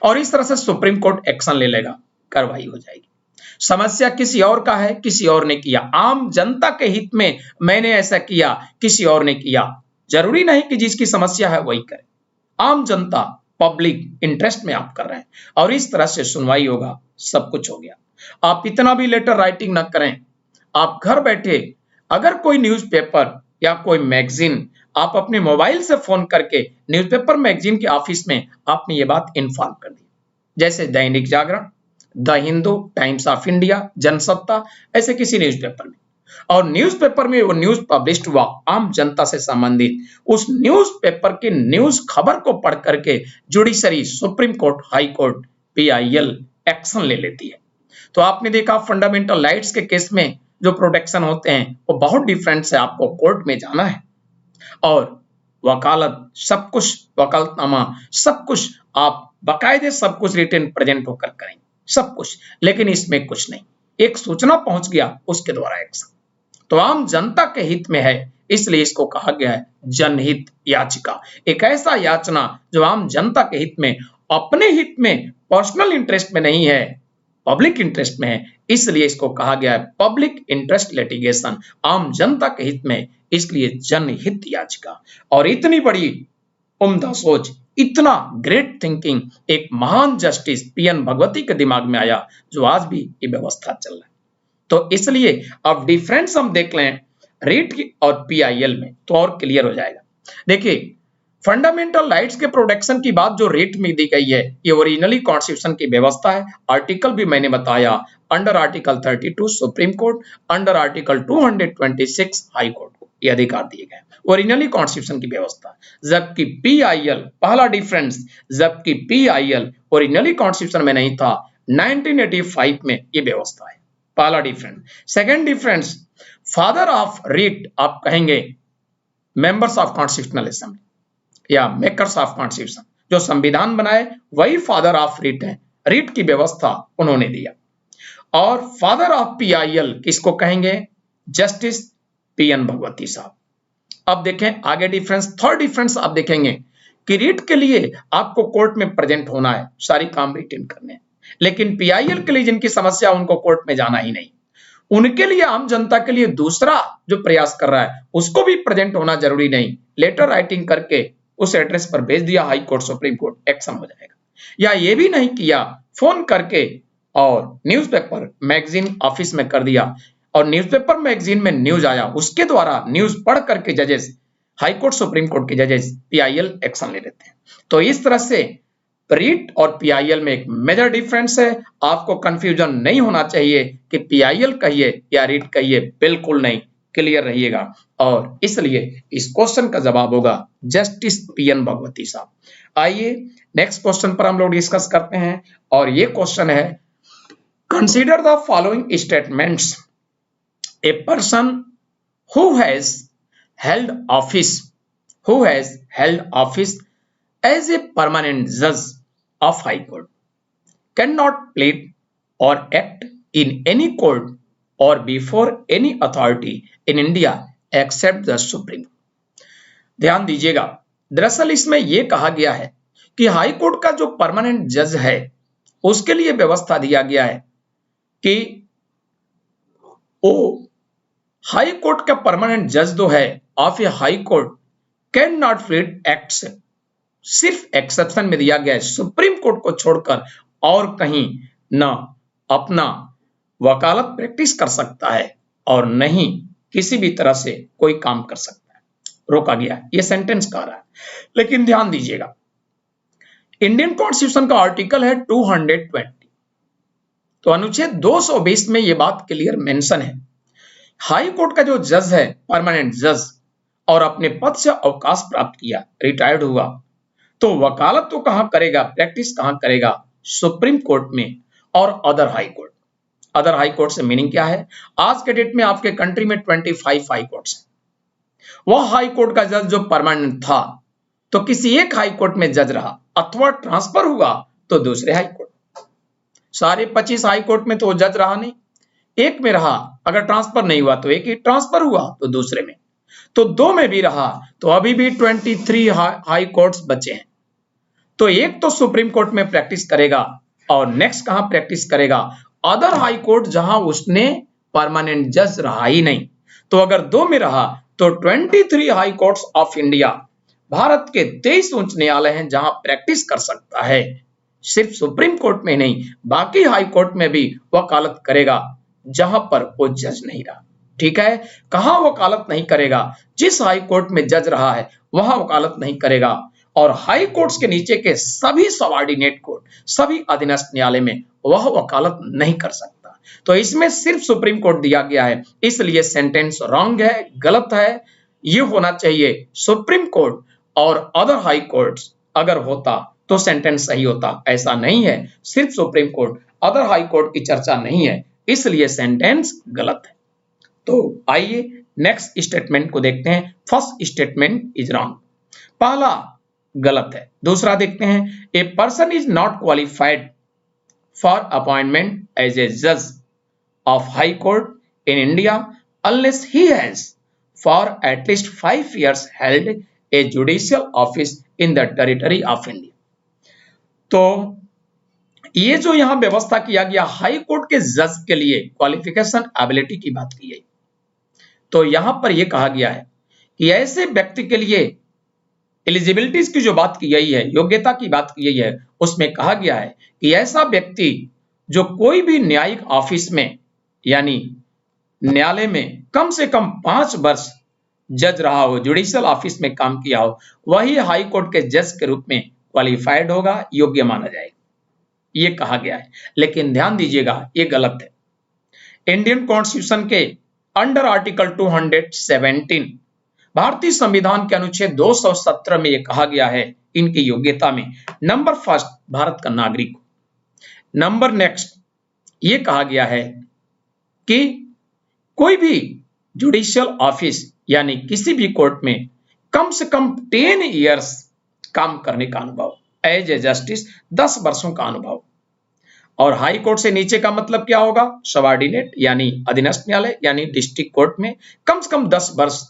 और इस तरह से सुप्रीम कोर्ट एक्शन ले लेगा, कार्रवाई हो जाएगी। समस्या किसी और का है, किसी और ने किया, आम जनता के हित में मैंने ऐसा किया, किसी और ने किया, जरूरी नहीं कि जिसकी समस्या है वही करे, आम जनता पब्लिक इंटरेस्ट में आप कर रहे हैं, और इस तरह से सुनवाई होगा, सब कुछ हो गया। आप इतना भी लेटर राइटिंग ना करें, आप घर बैठे अगर कोई न्यूज़पेपर या कोई मैगजीन, आप अपने मोबाइल से फोन करके न्यूज़पेपर मैगजीन के ऑफिस में आपने ये बात इन्फॉर्म कर दी, जैसे Dainik Jagran, the Hindu, Times of India, Jansatta, ऐसे किसी न्यूज़पेपर में, और न्यूज़पेपर में वो न्यूज पब्लिश हुआ आम जनता से संबंधित, उस न्यूज़पेपर के न्यूज खबर को पढ़ करके judiciary, supreme court, high court, PIL action ले लेती है। तो आपने देखा फंडामेंटल राइट्स के केस में जो प्रोटेक्शन होते हैं वो बहुत डिफरेंट है, आपको कोर्ट में जाना है और वकालत, सब कुछ, वकालतनामा, सब कुछ आप बाकायदे सब कुछ रिटन प्रेजेंट होकर करेंगे, सब कुछ। लेकिन इसमें कुछ नहीं, एक सूचना पहुंच गया, उसके द्वारा एक्शन, तो आम जनता के हित में है, इसलिए इसको कहा गया है जनहित याचिका। एक ऐसा याचना जो आम जनता के हित में, अपने हित में, पर्सनल इंटरेस्ट में नहीं है, पब्लिक इंटरेस्ट में है, इसलिए इसको कहा गया है पब्लिक इंटरेस्ट लिटिगेशन, आम जनता के हित में, इसलिए जनहित याचिका। और इतनी बड़ी उम्दा सोच, इतना ग्रेट थिंकिंग एक महान जस्टिस पीएन भगवती के दिमाग में आया, जो आज भी ये व्यवस्था चल रहा है। तो इसलिए अब डिफरेंस हम देख लें रिट और पीआईएल में, तो और क्लियर हो जाएगा। देखिए, फंडामेंटल राइट्स के प्रोटेक्शन की बात जो रिट में दी गई है, ये ओरिजिनली कॉन्स्टिट्यूशन की व्यवस्था है। आर्टिकल भी मैंने बताया, under article 32 supreme court, under article 226 high court को ये अधिकार दिए गए, ओरिजिनली कॉन्स्टिट्यूशन की व्यवस्था। जबकि पीआईएल, पहला डिफरेंस, जबकि पीआईएल ओरिजिनली कॉन्स्टिट्यूशन में नहीं था, 1985 में ये व्यवस्था है, पहला difference. Second difference, father of writ आप कहेंगे मेंबर्स ऑफ कॉन्स्टिट्यूशनल असेंबली या मेकर्स ऑफ कॉन्स्टिट्यूशन, जो संविधान बनाए वही फादर ऑफ रिट है, रिट की व्यवस्था उन्होंने दिया। और फादर ऑफ पीआईएल किसको कहेंगे? जस्टिस पीएन भगवती साहब। अब देखें आगे डिफरेंस, थर्ड डिफरेंस आप देखेंगे कि रिट के लिए आपको कोर्ट में प्रेजेंट होना है, सारी काम रिटन करने, लेकिन पीआईएल के लिए जिनकी समस्या, उनको कोर्ट में जाना ही नहीं, उनके लिए, आम जनता के लिए दूसरा जो प्रयास कर रहा है उसको भी प्रेजेंट होना जरूरी नहीं, लेटर राइटिंग करके उस एड्रेस पर भेज दिया, high court supreme court, action हो जाएगा। या ये भी नहीं किया, फोन करके और न्यूज़पेपर मैगजीन ऑफिस में कर दिया और न्यूज़पेपर मैगजीन में न्यूज आया, उसके द्वारा न्यूज पढ़ करके जजेस, हाई कोर्ट सुप्रीम कोर्ट के जजेस पीआईएल एक्शन ले लेते हैं। तो इस तरह से रीट और पीआईएल में एक मेजर डिफरेंस है। आपको कंफ्यूजन नहीं होना चाहिए कि पीआईएल कहिए या रीट कहिए, बिल्कुल नहीं, क्लियर रहिएगा। और इसलिए इस क्वेश्चन का जवाब होगा जस्टिस पीएन भगवती साहब। आइए नेक्स्ट क्वेश्चन पर हम लोग डिस्कस करते हैं और ये क्वेश्चन है, consider the following statements, a person who has held office as a permanent judge of high court cannot plead or act in any court or before any authority in India except the Supreme Court। ध्यान दीजिएगा, दरअसल इसमें यह कहा गया है कि high court का जो परमानेंट जज है उसके लिए व्यवस्था दिया गया है कि वो हाई कोर्ट का परमानेंट जज जो है of A high court can not plead acts, सिर्फ एक्सेप्शन में दिया गया है सुप्रीम कोर्ट को छोड़कर और कहीं न अपना वकालत प्रैक्टिस कर सकता है और नहीं किसी भी तरह से कोई काम कर सकता है, रोका गया है, ये सेंटेंस कह रहा है। लेकिन ध्यान दीजिएगा, इंडियन कॉन्स्टिट्यूशन का आर्टिकल है 220, तो अनुच्छेद 220 में यह बात क्लियर मेंशन है, हाई कोर्ट का जो जज है परमानेंट जज और अपने पद से अवकाश प्राप्त किया, रिटायर्ड हुआ, तो वकालत तो कहां करेगा, प्रैक्टिस कहां करेगा, सुप्रीम कोर्ट में और other high court. Other high court से मीनिंग क्या है, आज के डेट में आपके कंट्री में 25 हाई कोर्ट्स हैं। वह हाई कोर्ट का जज जो परमानेंट था तो किसी एक हाई कोर्ट में जज रहा अथवा ट्रांसफर हुआ तो दूसरे हाई कोर्ट, सारे 25 हाई कोर्ट में तो वो जज रहा नहीं, एक में रहा, अगर ट्रांसफर नहीं हुआ तो एक ही, ट्रांसफर हुआ तो दूसरे में, तो दो में भी रहा तो अभी भी 23 हाई कोर्ट्स बचे हैं। तो एक तो सुप्रीम कोर्ट में प्रैक्टिस करेगा और नेक्स्ट कहां प्रैक्टिस करेगा, अदर हाई कोर्ट जहां उसने परमानेंट जज रहा ही नहीं। तो अगर दो में रहा तो 23 high courts of India, Bharat के 23 उच्च न्यायालय हैं जहां प्रैक्टिस कर सकता है, सिर्फ सुप्रीम कोर्ट में नहीं बाकी हाई कोर्ट में भी वकालत करेगा जहां पर वो जज नहीं रहा। ठीक है, कहां वकालत नहीं करेगा, जिस हाई कोर्ट में जज रहा है वहां वकालत नहीं करेगा, और हाई कोर्ट्स के नीचे के सभी सबऑर्डिनेट कोर्ट, सभी अधीनस्थ न्यायालय में वह वकालत नहीं कर सकता। तो इसमें सिर्फ सुप्रीम कोर्ट दिया गया है, इसलिए सेंटेंस रॉन्ग है, गलत है। ये होना चाहिए सुप्रीम कोर्ट और अदर हाई कोर्ट्स, अगर होता तो सेंटेंस सही होता, ऐसा नहीं है, सिर्फ supreme court, other high court की चर्चा नहीं है, इसलिए सेंटेंस गलत है। तो आइए नेक्स्ट स्टेटमेंट को देखते हैं। फर्स्ट स्टेटमेंट इज रॉन्ग, पहला गलत है। दूसरा देखते हैं, a person is not qualified for appointment as a जज of high court in India unless he has for at least 5 years held a judicial office in the territory of India. तो ये जो यहां व्यवस्था किया गया हाई कोर्ट के जज के लिए क्वालिफिकेशन एबिलिटी की बात की गई, तो यहां पर यह कहा गया है कि ऐसे व्यक्ति के लिए एलिजिबिलिटीज की जो बात की गई है, योग्यता की बात की गई है, उसमें कहा गया है कि ऐसा व्यक्ति जो कोई भी न्यायिक ऑफिस में यानी न्यायालय में कम से कम 5 वर्ष जज रहा हो, जुडिशियल ऑफिस में काम किया हो, वही हाई कोर्ट के जज के रूप में क्वालिफाइड होगा, योग्य माना जाएगा, ये कहा गया है। लेकिन ध्यान दीजिएगा, ये गलत है। इंडियन कॉन्स्टिट्यूशन के अंडर आर्टिकल 217 भारतीय संविधान के अनुच्छेद 217 में यह कहा गया है इनकी योग्यता में, नंबर फर्स्ट भारत का नागरिक, नंबर नेक्स्ट ये कहा गया है कि कोई भी जुडिशियल ऑफिस यानी किसी भी कोर्ट में कम से कम 10 years काम करने का अनुभव, एज ए जस्टिस 10 वर्षों का अनुभव, और हाई कोर्ट से नीचे का मतलब क्या होगा, सबऑर्डिनेट यानी अधीनस्थ न्यायालय यानी डिस्ट्रिक्ट कोर्ट में कम से कम 10 वर्ष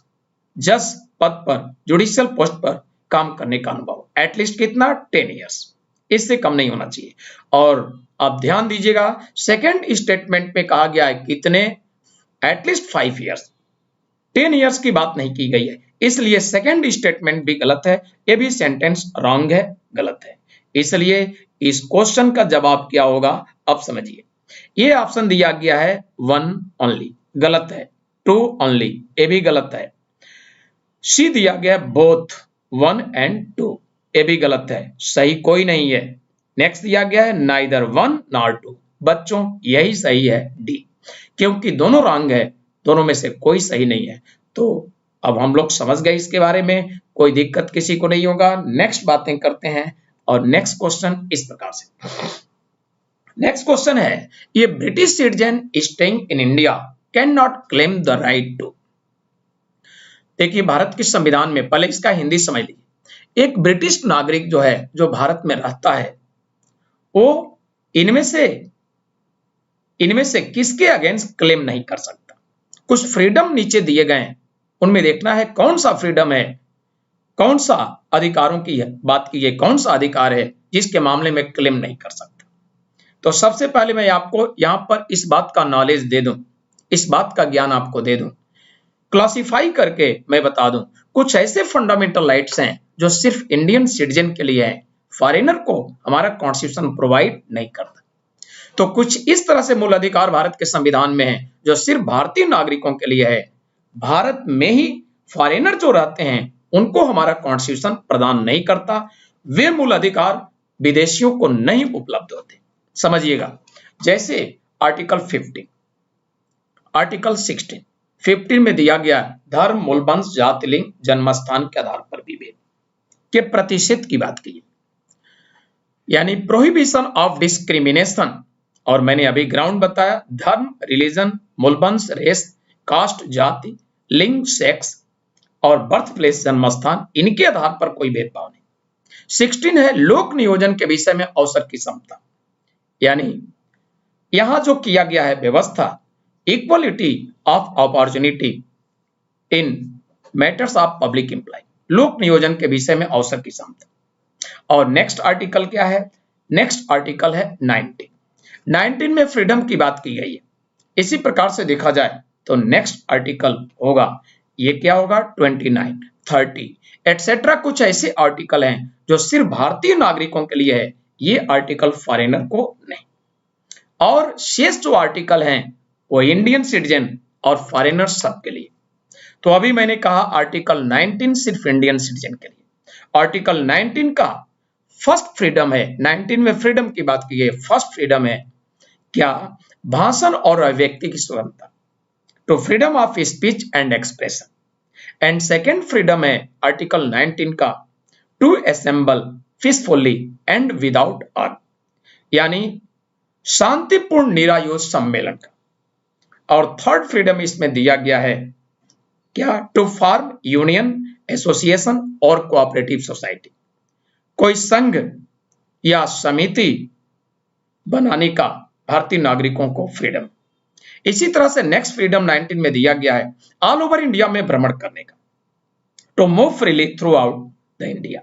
जज पद पर, जुडिशियल पोस्ट पर काम करने का अनुभव, एटलीस्ट कितना 10 years, इससे कम नहीं होना चाहिए। और अब ध्यान दीजिएगा, सेकंड स्टेटमेंट में कहा गया है कितने, एटलीस्ट 5 years, 10 इयर्स की बात नहीं की गई है, इसलिए सेकंड स्टेटमेंट भी गलत है, ये भी सेंटेंस रॉन्ग है, गलत है। इसलिए इस क्वेश्चन का जवाब क्या होगा, अब समझिए। ये ऑप्शन दिया गया है 1 ओनली, गलत है। 2 ओनली, ये भी गलत है। सी दिया गया बोथ 1 एंड 2, ये भी गलत है, सही कोई नहीं है। नेक्स्ट दिया गया है नाइदर 1 नॉर 2, बच्चों यही सही है डी, क्योंकि दोनों रॉन्ग है, दोनों में से कोई सही नहीं है। तो अब हम लोग समझ गए इसके बारे में, कोई दिक्कत किसी को नहीं होगा। नेक्स्ट बातें करते हैं, और नेक्स्ट क्वेश्चन इस प्रकार से। नेक्स्ट क्वेश्चन है, ये British citizen staying in India can not claim the right to. देखिए भारत के संविधान में, पहले इसका हिंदी समझ लीजिए। एक ब्रिटिश नागरिक जो है, जो भारत में रहता है, वो इनमें से किसके अगेंस्ट क्लेम नहीं कर सकता। कुछ फ्रीडम नीचे दिए गए हैं, उनमें देखना है कौन सा फ्रीडम है, कौन सा अधिकारों की बात की है, कौन सा अधिकार है जिसके मामले में क्लेम नहीं कर सकता। तो सबसे पहले मैं आपको यहां पर इस बात का नॉलेज दे दूं, इस बात का ज्ञान आपको दे दूं, क्लासिफाई करके मैं बता दूं। कुछ ऐसे फंडामेंटल राइट्स हैं जो सिर्फ इंडियन सिटीजन के लिए है, फॉरेनर को हमारा कॉन्स्टिट्यूशन प्रोवाइड नहीं करता। तो कुछ इस तरह से मूल अधिकार भारत के संविधान में है जो सिर्फ भारतीय नागरिकों के लिए है। भारत में ही फॉरेनर जो रहते हैं उनको हमारा कॉन्स्टिट्यूशन प्रदान नहीं करता, वे मूल अधिकार विदेशियों को नहीं उपलब्ध होते। समझिएगा, जैसे आर्टिकल 15, आर्टिकल 16, 15 में दिया गया धर्म, मूल वंश, जाति, लिंग, जन्म स्थान के आधार पर विभेद के प्रतिषेध की बात की, यानी प्रोहिबिशन ऑफ डिस्क्रिमिनेशन। और मैंने अभी ग्राउंड बताया, धर्म, रिलीजन, मूल वंश, रेस, कास्ट, जाति, लिंग, सेक्स और बर्थ प्लेस, जन्म स्थान, इनके आधार पर कोई भेदभाव नहीं। 16 है लोक नियोजन के विषय में अवसर की समता, यानी यहां जो किया गया है व्यवस्था, equality of opportunity in matters of public employ, लोक नियोजन के विषय में अवसर की समता। और नेक्स्ट आर्टिकल क्या है, नेक्स्ट आर्टिकल है 19 में फ्रीडम की बात की गई है। इसी प्रकार से देखा जाए तो नेक्स्ट आर्टिकल होगा, ये क्या होगा 29, 30 एटसेट्रा। कुछ ऐसे आर्टिकल हैं जो सिर्फ भारतीय नागरिकों के लिए है, ये आर्टिकल फॉरेनर को नहीं। और शेष जो आर्टिकल हैं वो इंडियन सिटीजन और फॉरेनर सबके लिए। तो अभी मैंने कहा आर्टिकल 19 सिर्फ इंडियन सिटीजन के लिए। आर्टिकल 19 का फर्स्ट फ्रीडम है, 19 में फ्रीडम की बात की गई, फर्स्ट फ्रीडम है क्या, भाषण और अभिव्यक्ति की स्वतंत्रता, to freedom of speech and expression. And second freedom है आर्टिकल 19 का, to assemble peacefully and without arm, यानी शांतिपूर्ण निरायुध सम्मेलन का। और थर्ड फ्रीडम इसमें दिया गया है क्या, टू फॉर्म यूनियन, एसोसिएशन और कोऑपरेटिव सोसाइटी, कोई संघ या समिति बनाने का भारतीय नागरिकों को फ्रीडम। इसी तरह से नेक्स्ट फ्रीडम 19 में दिया गया है ऑल ओवर इंडिया में भ्रमण करने का, to move freely throughout the India.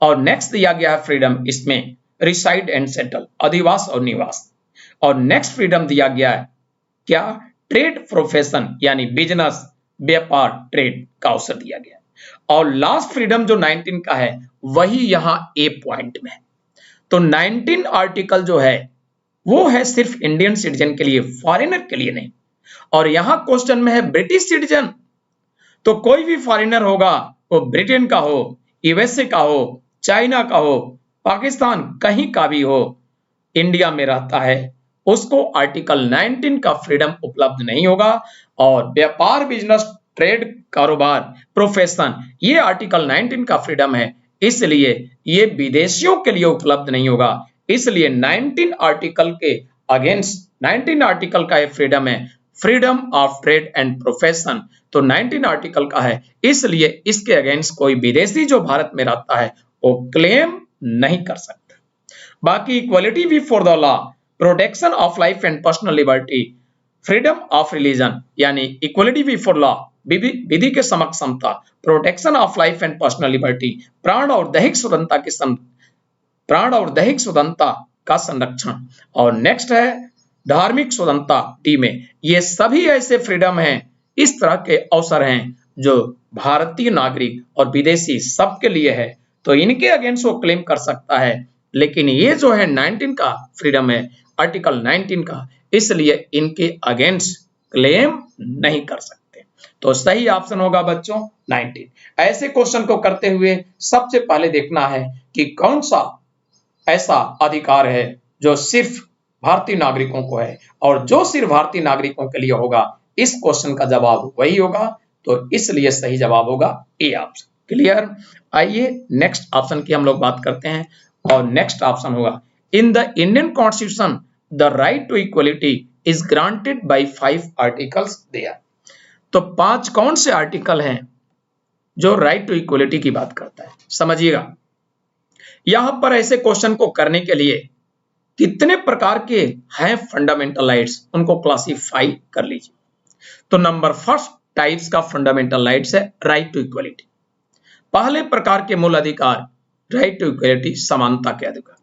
और नेक्स्ट दिया गया है फ्रीडम इसमें रिसाइड एंड सेटल, अधिवास और निवास। और नेक्स्ट फ्रीडम दिया गया है क्या, ट्रेड प्रोफेशन, यानी बिजनेस, व्यापार, ट्रेड का अवसर दिया गया। और लास्ट फ्रीडम जो 19 का है वही यहां ए पॉइंट में है। तो 19 आर्टिकल जो है वो है सिर्फ इंडियन सिटीजन के लिए, फॉरेनर के लिए नहीं। और यहां क्वेश्चन में है ब्रिटिश सिटीजन, तो कोई भी फॉरेनर होगा, वो ब्रिटेन का हो, यूएसए का हो, चाइना का हो, पाकिस्तान, कहीं का भी हो, इंडिया में रहता है, उसको आर्टिकल 19 का फ्रीडम उपलब्ध नहीं होगा। और व्यापार, बिजनेस, ट्रेड, कारोबार, प्रोफेशन, ये आर्टिकल 19 का फ्रीडम है, इसलिए ये विदेशियों के लिए उपलब्ध नहीं होगा। इसलिए 19 आर्टिकल के अगेंस्ट 19 आर्टिकल का ये फ्रीडम है, freedom of trade and profession. तो 19 आर्टिकल का है, इसलिए इसके अगेंस्ट कोई विदेशी जो भारत में रहता है वो क्लेम नहीं कर सकता। बाकी equality before the law, protection of life and personal liberty, freedom of religion, यानी इक्वलिटी बिफोर लॉ, विधि के समक्ष समता, protection of life and personal liberty, प्राण और दैहिक स्वतंत्रता का संरक्षण। और नेक्स्ट है धार्मिक स्वतंत्रता डी में। ये सभी ऐसे फ्रीडम हैं इस तरह के अवसर हैं जो भारतीय नागरिक और विदेशी सबके लिए है, तो इनके अगेंस्ट वो क्लेम कर सकता है। लेकिन ये जो है 19 का फ्रीडम है, आर्टिकल 19 का, इसलिए इनके अगेंस्ट क्लेम नहीं कर सकते। तो सही ऑप्शन होगा बच्चों 19। ऐसे क्वेश्चन को करते हुए सबसे पहले देखना है कि कौन सा ऐसा अधिकार है जो सिर्फ भारतीय नागरिकों को है, और जो सिर्फ भारतीय नागरिकों के लिए होगा, इस क्वेश्चन का जवाब वही होगा। तो इसलिए सही जवाब होगा ए ऑप्शन। क्लियर? आइए नेक्स्ट ऑप्शन की हम लोग बात करते हैं, और नेक्स्ट ऑप्शन होगा in the Indian constitution the right to equality is granted by 5 articles there. तो 5 कौन से आर्टिकल हैं जो राइट टू इक्वलिटी की बात करता है? समझिएगा, यहां पर ऐसे क्वेश्चन को करने के लिए कितने प्रकार के हैं फंडामेंटल राइट्स, उनको क्लासिफाई कर लीजिए। तो नंबर फर्स्ट टाइप्स का फंडामेंटल राइट्स है राइट टू इक्वलिटी। पहले प्रकार के मूल अधिकार राइट टू इक्वलिटी, समानता के अधिकार,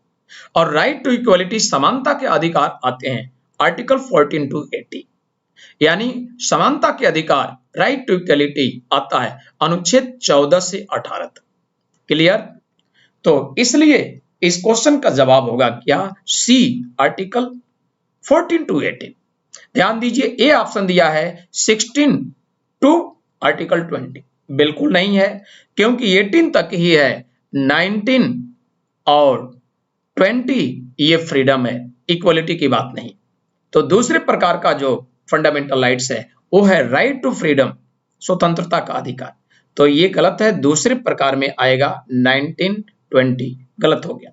और राइट टू इक्वलिटी समानता के अधिकार आते हैं आर्टिकल 14 टू 80, यानी समानता के अधिकार राइट टू इक्वलिटी आता है अनुच्छेद 14 से 18 तक। क्लियर? तो इसलिए इस क्वेश्चन का जवाब होगा क्या? सी, आर्टिकल 14 टू 18। ध्यान दीजिए, ए ऑप्शन दिया है 16 टू आर्टिकल 20, बिल्कुल नहीं है, क्योंकि 18 तक ही है, 19 और 20 ये फ्रीडम है, इक्वलिटी की बात नहीं। तो दूसरे प्रकार का जो फंडामेंटल राइट्स है वो है राइट टू फ्रीडम, स्वतंत्रता का अधिकार। तो ये गलत है, दूसरे प्रकार में आएगा 19, 20, गलत हो गया।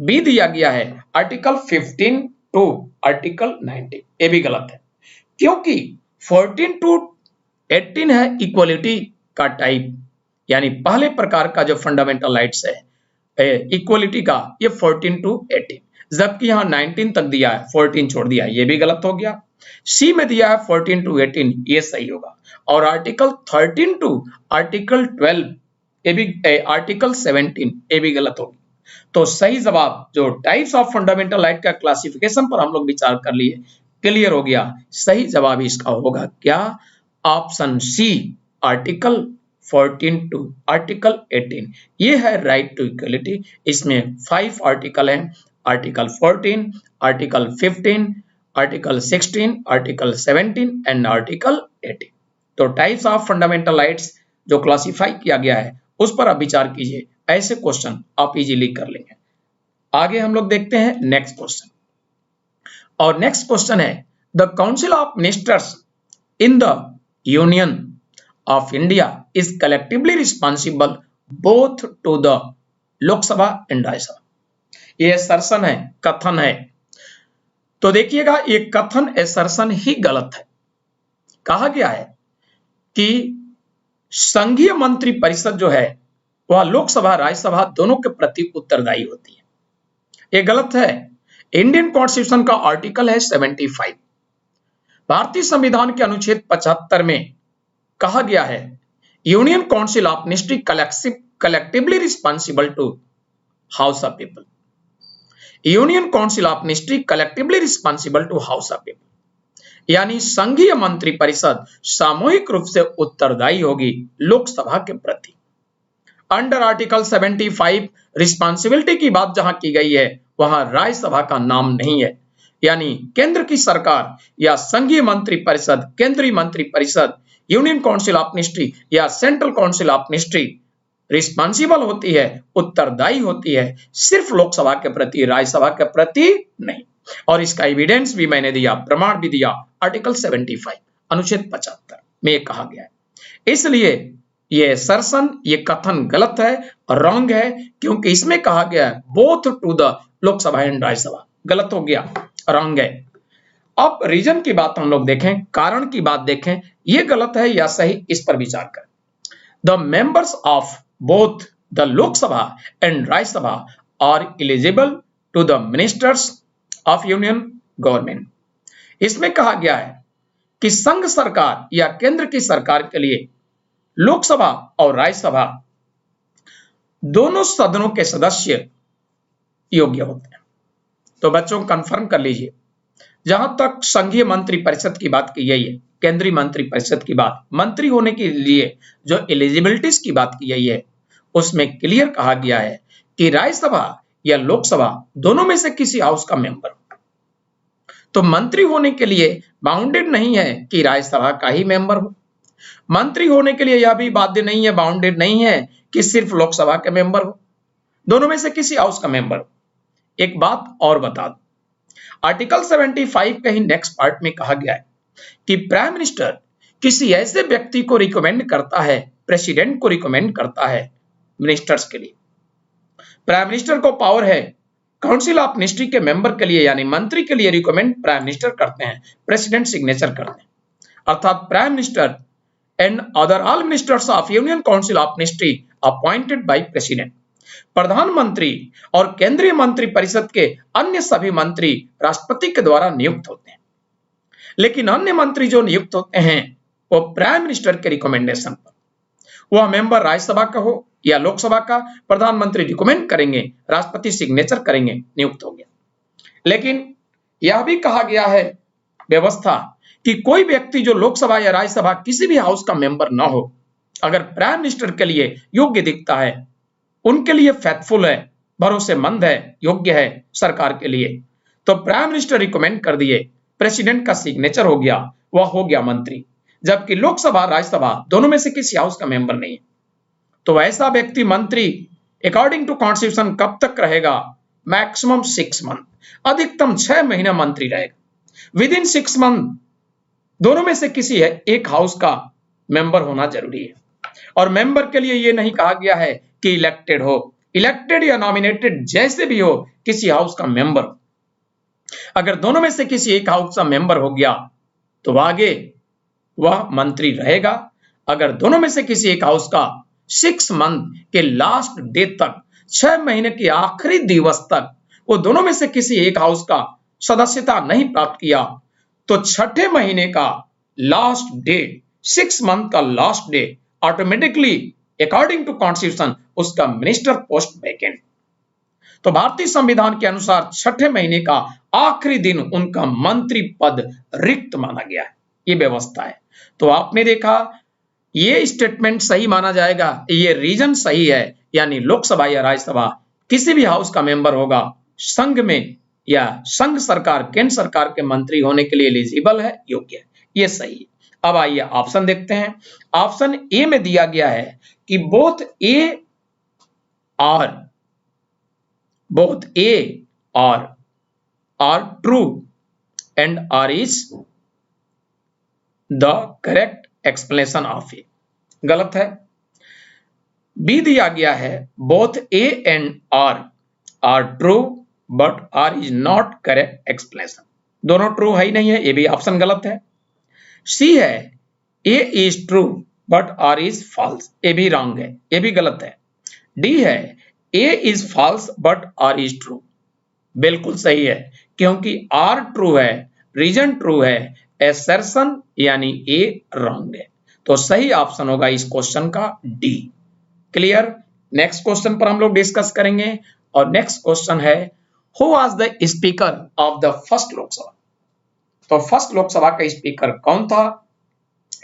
बी दिया गया है आर्टिकल 15 टू आर्टिकल 19, ये भी गलत है, क्योंकि 14 टू 18 है इक्वलिटी का टाइप, यानी पहले प्रकार का जो फंडामेंटल राइट्स है इक्वलिटी का, ये 14 टू 18, जबकि यहां 19 तक दिया है, 14 छोड़ दिया, ये भी गलत हो गया। सी में दिया है 14 टू 18, ये सही होगा। और आर्टिकल 13 टू आर्टिकल 12, ये भी आर्टिकल 17, ये भी गलत होगी। तो सही जवाब जो टाइप्स ऑफ फंडामेंटल राइट का क्लासिफिकेशन पर हम लोग विचार कर लिए, क्लियर हो गया। सही जवाब इसका होगा क्या? Option C, article 14 to article 18, ये है राइट टू इक्वलिटी। इसमें 5 आर्टिकल हैं, article 14, article 15, article 16, article 17 and article 18। तो टाइप्स ऑफ फंडामेंटल राइट्स जो क्लासिफाई किया गया है उस पर आप विचार कीजिए, ऐसे क्वेश्चन आप इजीली कर लेंगे। आगे हम लोग देखते हैं नेक्स्ट क्वेश्चन, और नेक्स्ट क्वेश्चन है the council of ministers in the union of India is collectively responsible both to the Lok Sabha and Rajya Sabha. ये असर्शन है, कथन है। तो देखिएगा, ये कथन असर्शन ही गलत है। कहा गया है कि संघीय मंत्री परिषद जो है वह लोकसभा राज्यसभा दोनों के प्रति उत्तरदायी होती है, ये गलत है। इंडियन कॉन्स्टिट्यूशन का आर्टिकल है 75, भारतीय संविधान के अनुच्छेद 75 में कहा गया है union council of ministry collectively responsible to house of people. Union council of ministry collectively responsible to house of people, यानी संघीय मंत्री परिषद सामूहिक रूप से उत्तरदायी होगी लोकसभा के प्रति। अंडर आर्टिकल 75 रिस्पॉन्सिबिलिटी की बात जहां की गई है वहां राज्यसभा का नाम नहीं है, यानी केंद्र की सरकार या संघीय मंत्री परिषद, केंद्रीय मंत्री परिषद, यूनियन काउंसिल ऑफ मिनिस्ट्री या central council of ministry responsible होती है, उत्तरदायी होती है सिर्फ लोकसभा के प्रति, राज्यसभा के प्रति नहीं। और इसका एविडेंस भी मैंने दिया, प्रमाण भी दिया, आर्टिकल 75 अनुच्छेद 75 में कहा गया है। इसलिए ये सर्सन, ये कथन गलत है, रॉन्ग है, क्योंकि इसमें कहा गया है both to the Lok Sabha and Rajya Sabha, गलत हो गया, रॉन्ग है। अब रीजन की बात हम लोग देखें, कारण की बात देखें, ये गलत है या सही, इस पर विचार करें। The members of both the Lok Sabha and Rajya Sabha are eligible to the ministers of union government. इसमें कहा गया है कि संघ सरकार या केंद्र की सरकार के लिए लोकसभा और राज्यसभा दोनों सदनों के सदस्य योग्य होते हैं। तो बच्चों कंफर्म कर लीजिए, जहां तक संघीय मंत्री परिषद की बात की गई है, केंद्रीय मंत्री परिषद की बात, मंत्री होने के लिए जो एलिजिबिलिटीज की बात की गई है उसमें क्लियर कहा गया है कि राज्यसभा या लोकसभा दोनों में से किसी हाउस का मेंबर। तो मंत्री होने के लिए बाउंडेड नहीं है कि राज्यसभा का ही मेंबर हो, मंत्री होने के लिए यह भी बाध्य नहीं है, बाउंडेड नहीं है कि सिर्फ लोकसभा के मेंबर हो, दोनों में से किसी हाउस का मेंबर हो। एक बात और बता दूं, आर्टिकल 75 के ही नेक्स्ट पार्ट में कहा गया है कि प्राइम मिनिस्टर किसी ऐसे व्यक्ति को रिकमेंड करता है, प्रेसिडेंट को रिकमेंड करता है मिनिस्टर्स के लिए। प्राइम मिनिस्टर को पावर है काउंसिल ऑफ मिनिस्ट्री के मेंबर के लिए यानी मंत्री के लिए रिकमेंड प्राइम मिनिस्टर करते हैं, प्रेसिडेंट सिग्नेचर करते हैं। अर्थात prime minister and other all ministers of union council of ministry appointed by president. प्रधानमंत्री और केंद्रीय मंत्री परिषद के अन्य सभी मंत्री राष्ट्रपति के द्वारा नियुक्त होते हैं, लेकिन अन्य मंत्री जो नियुक्त होते हैं वो प्राइम मिनिस्टर के रिकमेंडेशन पर, वह मेंबर राज्यसभा का हो या लोकसभा का, प्रधानमंत्री रिकमेंड करेंगे, राष्ट्रपति सिग्नेचर करेंगे, नियुक्त हो गया। लेकिन यह भी कहा गया है व्यवस्था कि कोई व्यक्ति जो लोकसभा या राज्यसभा किसी भी हाउस का मेंबर ना हो, अगर प्राइम मिनिस्टर के लिए योग्य दिखता है, उनके लिए फेथफुल है, भरोसेमंद है, योग्य है सरकार के लिए, तो प्राइम मिनिस्टर रिकमेंड कर दिए, प्रेसिडेंट का सिग्नेचर हो गया, वह हो गया मंत्री। जबकि लोकसभा राज्यसभा दोनों में से किसी हाउस का मेंबर नहीं है, तो ऐसा व्यक्ति मंत्री अकॉर्डिंग टू कॉन्स्टिट्यूशन कब तक रहेगा? मैक्सिमम 6 मंथ, अधिकतम 6 महीना मंत्री रहेगा। विद इन 6 मंथ दोनों में से किसी एक हाउस का मेंबर होना जरूरी है। और मेंबर के लिए यह नहीं कहा गया है कि इलेक्टेड हो, इलेक्टेड या नॉमिनेटेड जैसे भी हो, किसी हाउस का मेंबर। अगर दोनों में से किसी एक हाउस का मेंबर हो गया तो आगे वह मंत्री रहेगा। अगर दोनों में से किसी एक हाउस का 6 मंथ के लास्ट डे तक, 6 महीने के आखिरी दिवस तक वो दोनों में से किसी एक हाउस का सदस्यता नहीं प्राप्त किया, तो 6ठे महीने का लास्ट डे, 6 मंथ का last day, automatically according to constitution उसका मिनिस्टर पोस्ट वैकेंट। तो भारतीय संविधान के अनुसार 6ठे महीने का आखिरी दिन उनका मंत्री पद रिक्त माना गया है, ये व्यवस्था है। तो आपने देखा ये स्टेटमेंट सही माना जाएगा, ये रीजन सही है, यानी लोकसभा या राज्यसभा किसी भी हाउस का मेंबर होगा, संघ में या संघ सरकार, केंद्र सरकार के मंत्री होने के लिए एलिजिबल है, योग्य है, ये सही है। अब आइए ऑप्शन देखते हैं। ऑप्शन ए में दिया गया है कि both A R true and R is the correct explanation of A. गलत है। बी दिया गया है both A and R true but R is not correct explanation, दोनों ट्रू है ही नहीं है, ये भी ऑप्शन गलत है। सी है A is true but R is false, ये भी रॉन्ग है, ये भी गलत है। डी है A is false but R is true, बिल्कुल सही है, क्योंकि आर ट्रू है, रीजन ट्रू है, एसर्शन यानी ए रॉन्ग है। तो सही ऑप्शन होगा इस क्वेश्चन का डी। क्लियर। नेक्स्ट क्वेश्चन पर हम लोग डिस्कस करेंगे, और नेक्स्ट क्वेश्चन है who was the speaker of the first Lok Sabha. तो फर्स्ट लोकसभा का स्पीकर कौन था,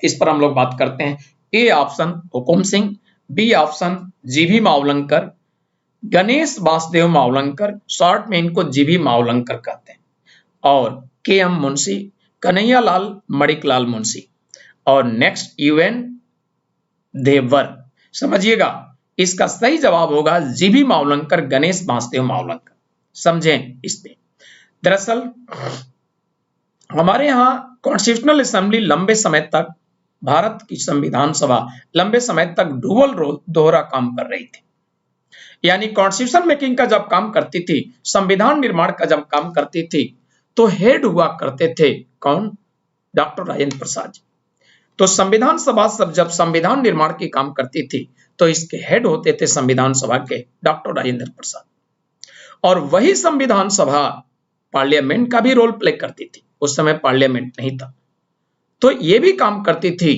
इस पर हम लोग बात करते हैं। A option Hukum Singh, B option GV Mavalankar, Ganesh Vasudev Mavalankar, short में इनको जीवी मावलंकर कहते हैं, और के एम मुंशी, कन्हैया लाल मणिकलाल मुंशी, और नेक्स्ट यूएन देवर। समझिएगा इसका सही जवाब होगा जीवी मावलंकर, गणेश वासुदेव मावलंकर। समझें इस पे। दरअसल हमारे यहाँ कॉन्स्टिट्यूशनल असेंबली लंबे समय तक, भारत की संविधान सभा लंबे समय तक डुअल रोल, दोहरा काम कर रही थी। यानी कॉन्स्टिट्यूशन मेकिंग का जब काम करती थी, संविधान निर्माण का जब काम करती थी, तो हेड हुआ करते थे कौन? डॉक्टर राजेंद्र प्रसाद जी। तो संविधान सभा सब जब संविधान निर्माण की काम करती थी, तो इसके हेड होते थे संविधान सभा के डॉक्टर राजेंद्र प्रसाद। और वही संविधान सभा पार्लियामेंट का भी रोल प्ले करती थी, उस समय पार्लियामेंट नहीं था, तो ये भी काम करती थी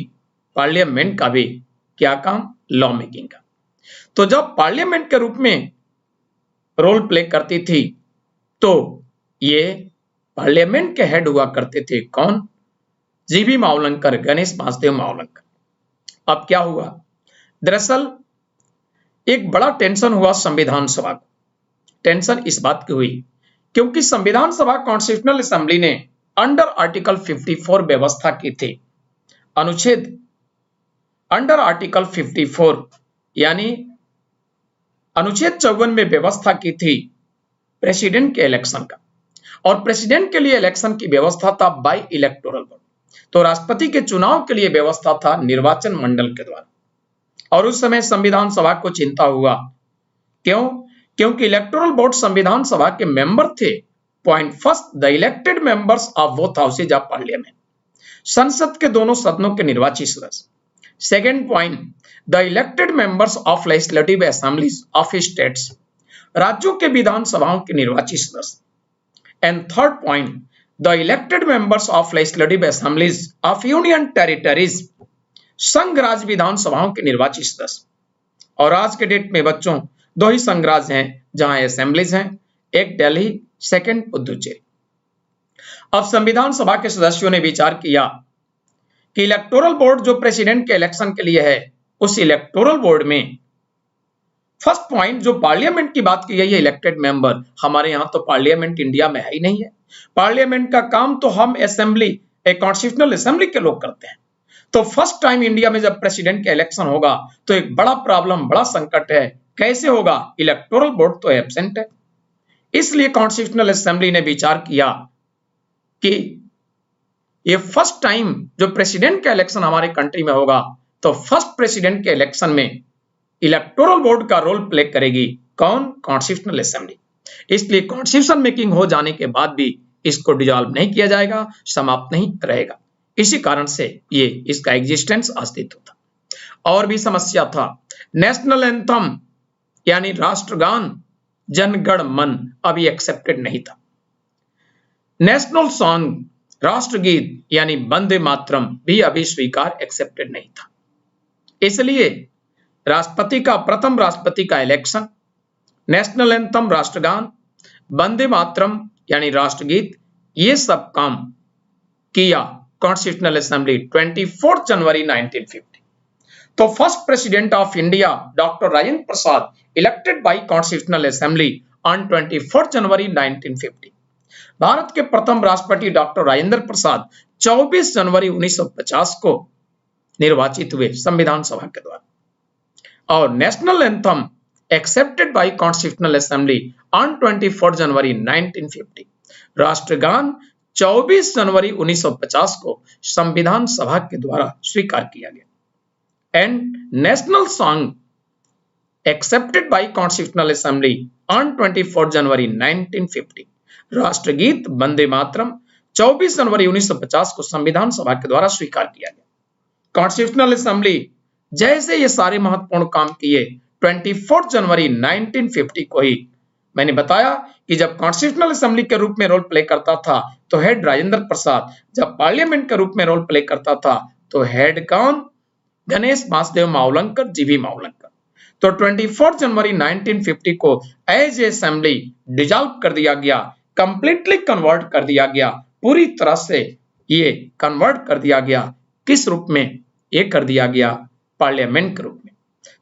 पार्लियामेंट का भी, क्या काम? लॉ मेकिंग का। तो जब पार्लियामेंट के रूप में रोल प्ले करती थी, तो ये पार्लियामेंट के हेड हुआ करते थे कौन? जीबी मावलंकर, गणेश वासुदेव मावलंकर। अब क्या हुआ, दरअसल एक बड़ा टेंशन हुआ संविधान सभा को। टेंशन इस बात की हुई क्योंकि संविधान सभा कॉन्स्टिट्यूशनल असेंबली ने अंडर आर्टिकल 54 व्यवस्था की थी, अनुच्छेद अंडर आर्टिकल 54 यानी अनुच्छेद 54 में व्यवस्था की थी प्रेसिडेंट के इलेक्शन का, और प्रेसिडेंट के लिए इलेक्शन की व्यवस्था था बाय इलेक्टोरल वोट, तो राष्ट्रपति के चुनाव के लिए व्यवस्था था निर्वाचन मंडल के द्वारा। और उस समय संविधान सभा को चिंता हुआ, क्यों? क्योंकि इलेक्टोरल बोर्ड संविधान सभा के मेंबर थे। Point first, the elected members of both houses of parliament, संसद के दोनों सदनों के निर्वाचित सदस्य। Second point, the elected members of legislative assemblies of states, राज्यों के विधानसभाओं के निर्वाचित सदस्य। And third point, the elected members of legislative assemblies of union territories, संघ राज्य विधानसभाओं के निर्वाचित सदस्य। और आज के डेट में बच्चों दो ही संघ राज्य हैं जहां असेंबलीज हैं, एक दिल्ली, सेकंड पुदुचेरी। अब संविधान सभा के सदस्यों ने विचार किया कि इलेक्टोरल बोर्ड जो प्रेसिडेंट के इलेक्शन के लिए है, उस इलेक्टोरल बोर्ड में फर्स्ट पॉइंट जो पार्लियामेंट की बात की गई है, इलेक्टेड मेंबर, हमारे यहां तो पार्लियामेंट इंडिया में है ही नहीं है। पार्लियामेंट का काम तो हम असेंबली, एक कॉन्स्टिट्यूशनल असेंबली के लोग करते हैं। तो फर्स्ट टाइम इंडिया में जब प्रेसिडेंट का इलेक्शन होगा तो एक बड़ा प्रॉब्लम, बड़ा संकट है, कैसे होगा? इलेक्टोरल बोर्ड तो एब्सेंट है। इसलिए कॉन्स्टिट्यूशनल असेंबली ने विचार किया कि ये फर्स्ट टाइम जो प्रेसिडेंट का इलेक्शन हमारे कंट्री में होगा, तो फर्स्ट प्रेसिडेंट के इलेक्शन में इलेक्टोरल बोर्ड का रोल प्ले करेगी कौन? Constitutional assembly. इसलिए कॉन्स्टिट्यूशन मेकिंग हो जाने के बाद भी इसको डिसॉल्व नहीं किया जाएगा, समाप्त नहीं रहेगा। इसी कारण से ये इसका एग्जिस्टेंस अस्तित्व था। और भी समस्या था, नेशनल एंथम यानी राष्ट्रगान, जनगण मन अभी एक्सेप्टेड नहीं था। नेशनल सॉन्ग, राष्ट्रगीत यानी वंदे मातरम भी अभी स्वीकार, एक्सेप्टेड नहीं था। इसलिए राष्ट्रपति का, प्रथम राष्ट्रपति का इलेक्शन, नेशनल एंथम राष्ट्रगान, वंदे मातरम यानी राष्ट्रगीत, ये सब काम किया कॉन्स्टिट्यूशनल असेंबली 24 जनवरी 1950। तो first president of India doctor Rajendra Prasad elected by constitutional assembly on 24 जनवरी 1950। भारत के प्रथम राष्ट्रपति डॉक्टर राजेंद्र प्रसाद 24 जनवरी 1950 को निर्वाचित हुए संविधान सभा के द्वारा। और national anthem accepted by constitutional assembly on 24 जनवरी 1950। राष्ट्रगान 24 जनवरी 1950 को संविधान सभा के द्वारा स्वीकार किया गया। And national song accepted by constitutional assembly on 24 जनवरी 1950। राष्ट्रगीत वंदे मातरम 24 जनवरी 1950 को संविधान सभा के द्वारा स्वीकार किया गया। कॉन्स्टिट्यूशनल असेंबली जैसे ये सारे महत्वपूर्ण काम किए, 24 जनवरी 1950 को ही मैंने बताया कि जब कॉन्स्टिट्यूशनल असेंबली के रूप में रोल प्ले करता था तो हेड राजेंद्र प्रसाद, जब पार्लियामेंट के रूप में रोल प्ले करता था तो हेड कौन? गणेश वासुदेव मावलंकर, जीवी मावलंकर। तो 24 जनवरी 1950 को एज ए असेंबली डिसॉल्व कर दिया गया, कंप्लीटली कन्वर्ट कर दिया गया, पूरी तरह से ये कन्वर्ट कर दिया गया। किस रूप में? ये कर दिया गया पार्लियामेंट के रूप में।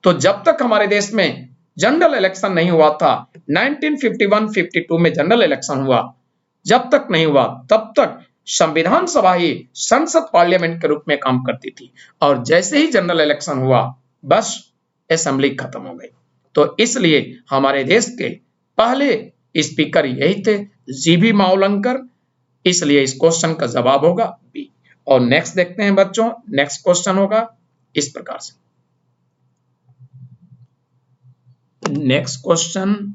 तो जब तक हमारे देश में जनरल इलेक्शन नहीं हुआ था, 1951-52 में जनरल इलेक्शन हुआ, जब तक नहीं हुआ तब तक संविधान सभा ही संसद पार्लियामेंट के रूप में काम करती थी। और जैसे ही जनरल इलेक्शन हुआ, बस असेंबली खत्म हो गई। तो इसलिए हमारे देश के पहले स्पीकर यही थे, जीबी मावलंकर। इसलिए इस क्वेश्चन का जवाब होगा बी। और नेक्स्ट देखते हैं बच्चों, नेक्स्ट क्वेश्चन होगा इस प्रकार से। नेक्स्ट क्वेश्चन,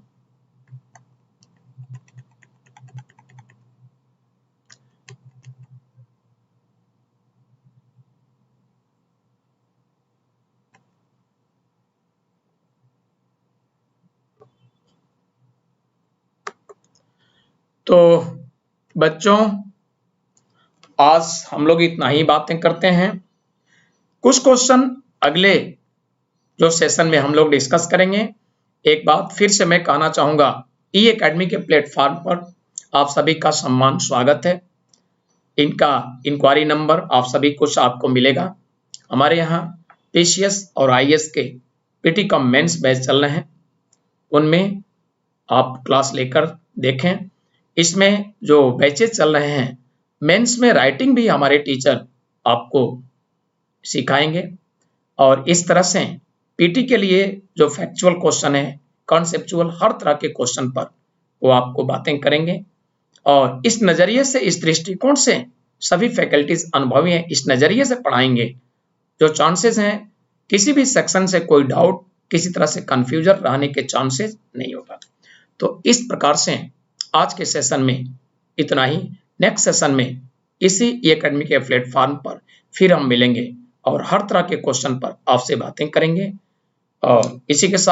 तो बच्चों आज हम लोग इतना ही बातें करते हैं। कुछ क्वेश्चन अगले जो सेशन में हम लोग डिस्कस करेंगे। एक बात फिर से मैं कहना चाहूंगा, ई एकेडमी के प्लेटफॉर्म पर आप सभी का सम्मान स्वागत है। इनका इंक्वायरी नंबर आप सभी कुछ आपको मिलेगा। हमारे यहाँ पीसीएस और आईएएस के पीटी कम मेंस बैच चल रहे हैं, उनमें आप क्लास लेकर देखें। इसमें जो बैचेज चल रहे हैं, मेंस में राइटिंग भी हमारे टीचर आपको सिखाएंगे और इस तरह से पीटी के लिए जो फैक्चुअल क्वेश्चन है, कॉन्सेप्चुअल, हर तरह के क्वेश्चन पर वो आपको बातें करेंगे। और इस नजरिए से, इस दृष्टिकोण से सभी फैकल्टीज अनुभवी हैं, इस नजरिए से पढ़ाएंगे जो चांसेस हैं किसी भी सेक्शन से कोई डाउट, किसी तरह से कंफ्यूजन रहने के चांसेस नहीं होगा। तो इस प्रकार से आज के सेशन में इतना ही। नेक्स्ट सेशन में इसी एकेडमी के प्लेटफॉर्म पर फिर हम मिलेंगे और हर तरह के क्वेश्चन पर आपसे बातें करेंगे। और इसी के साथ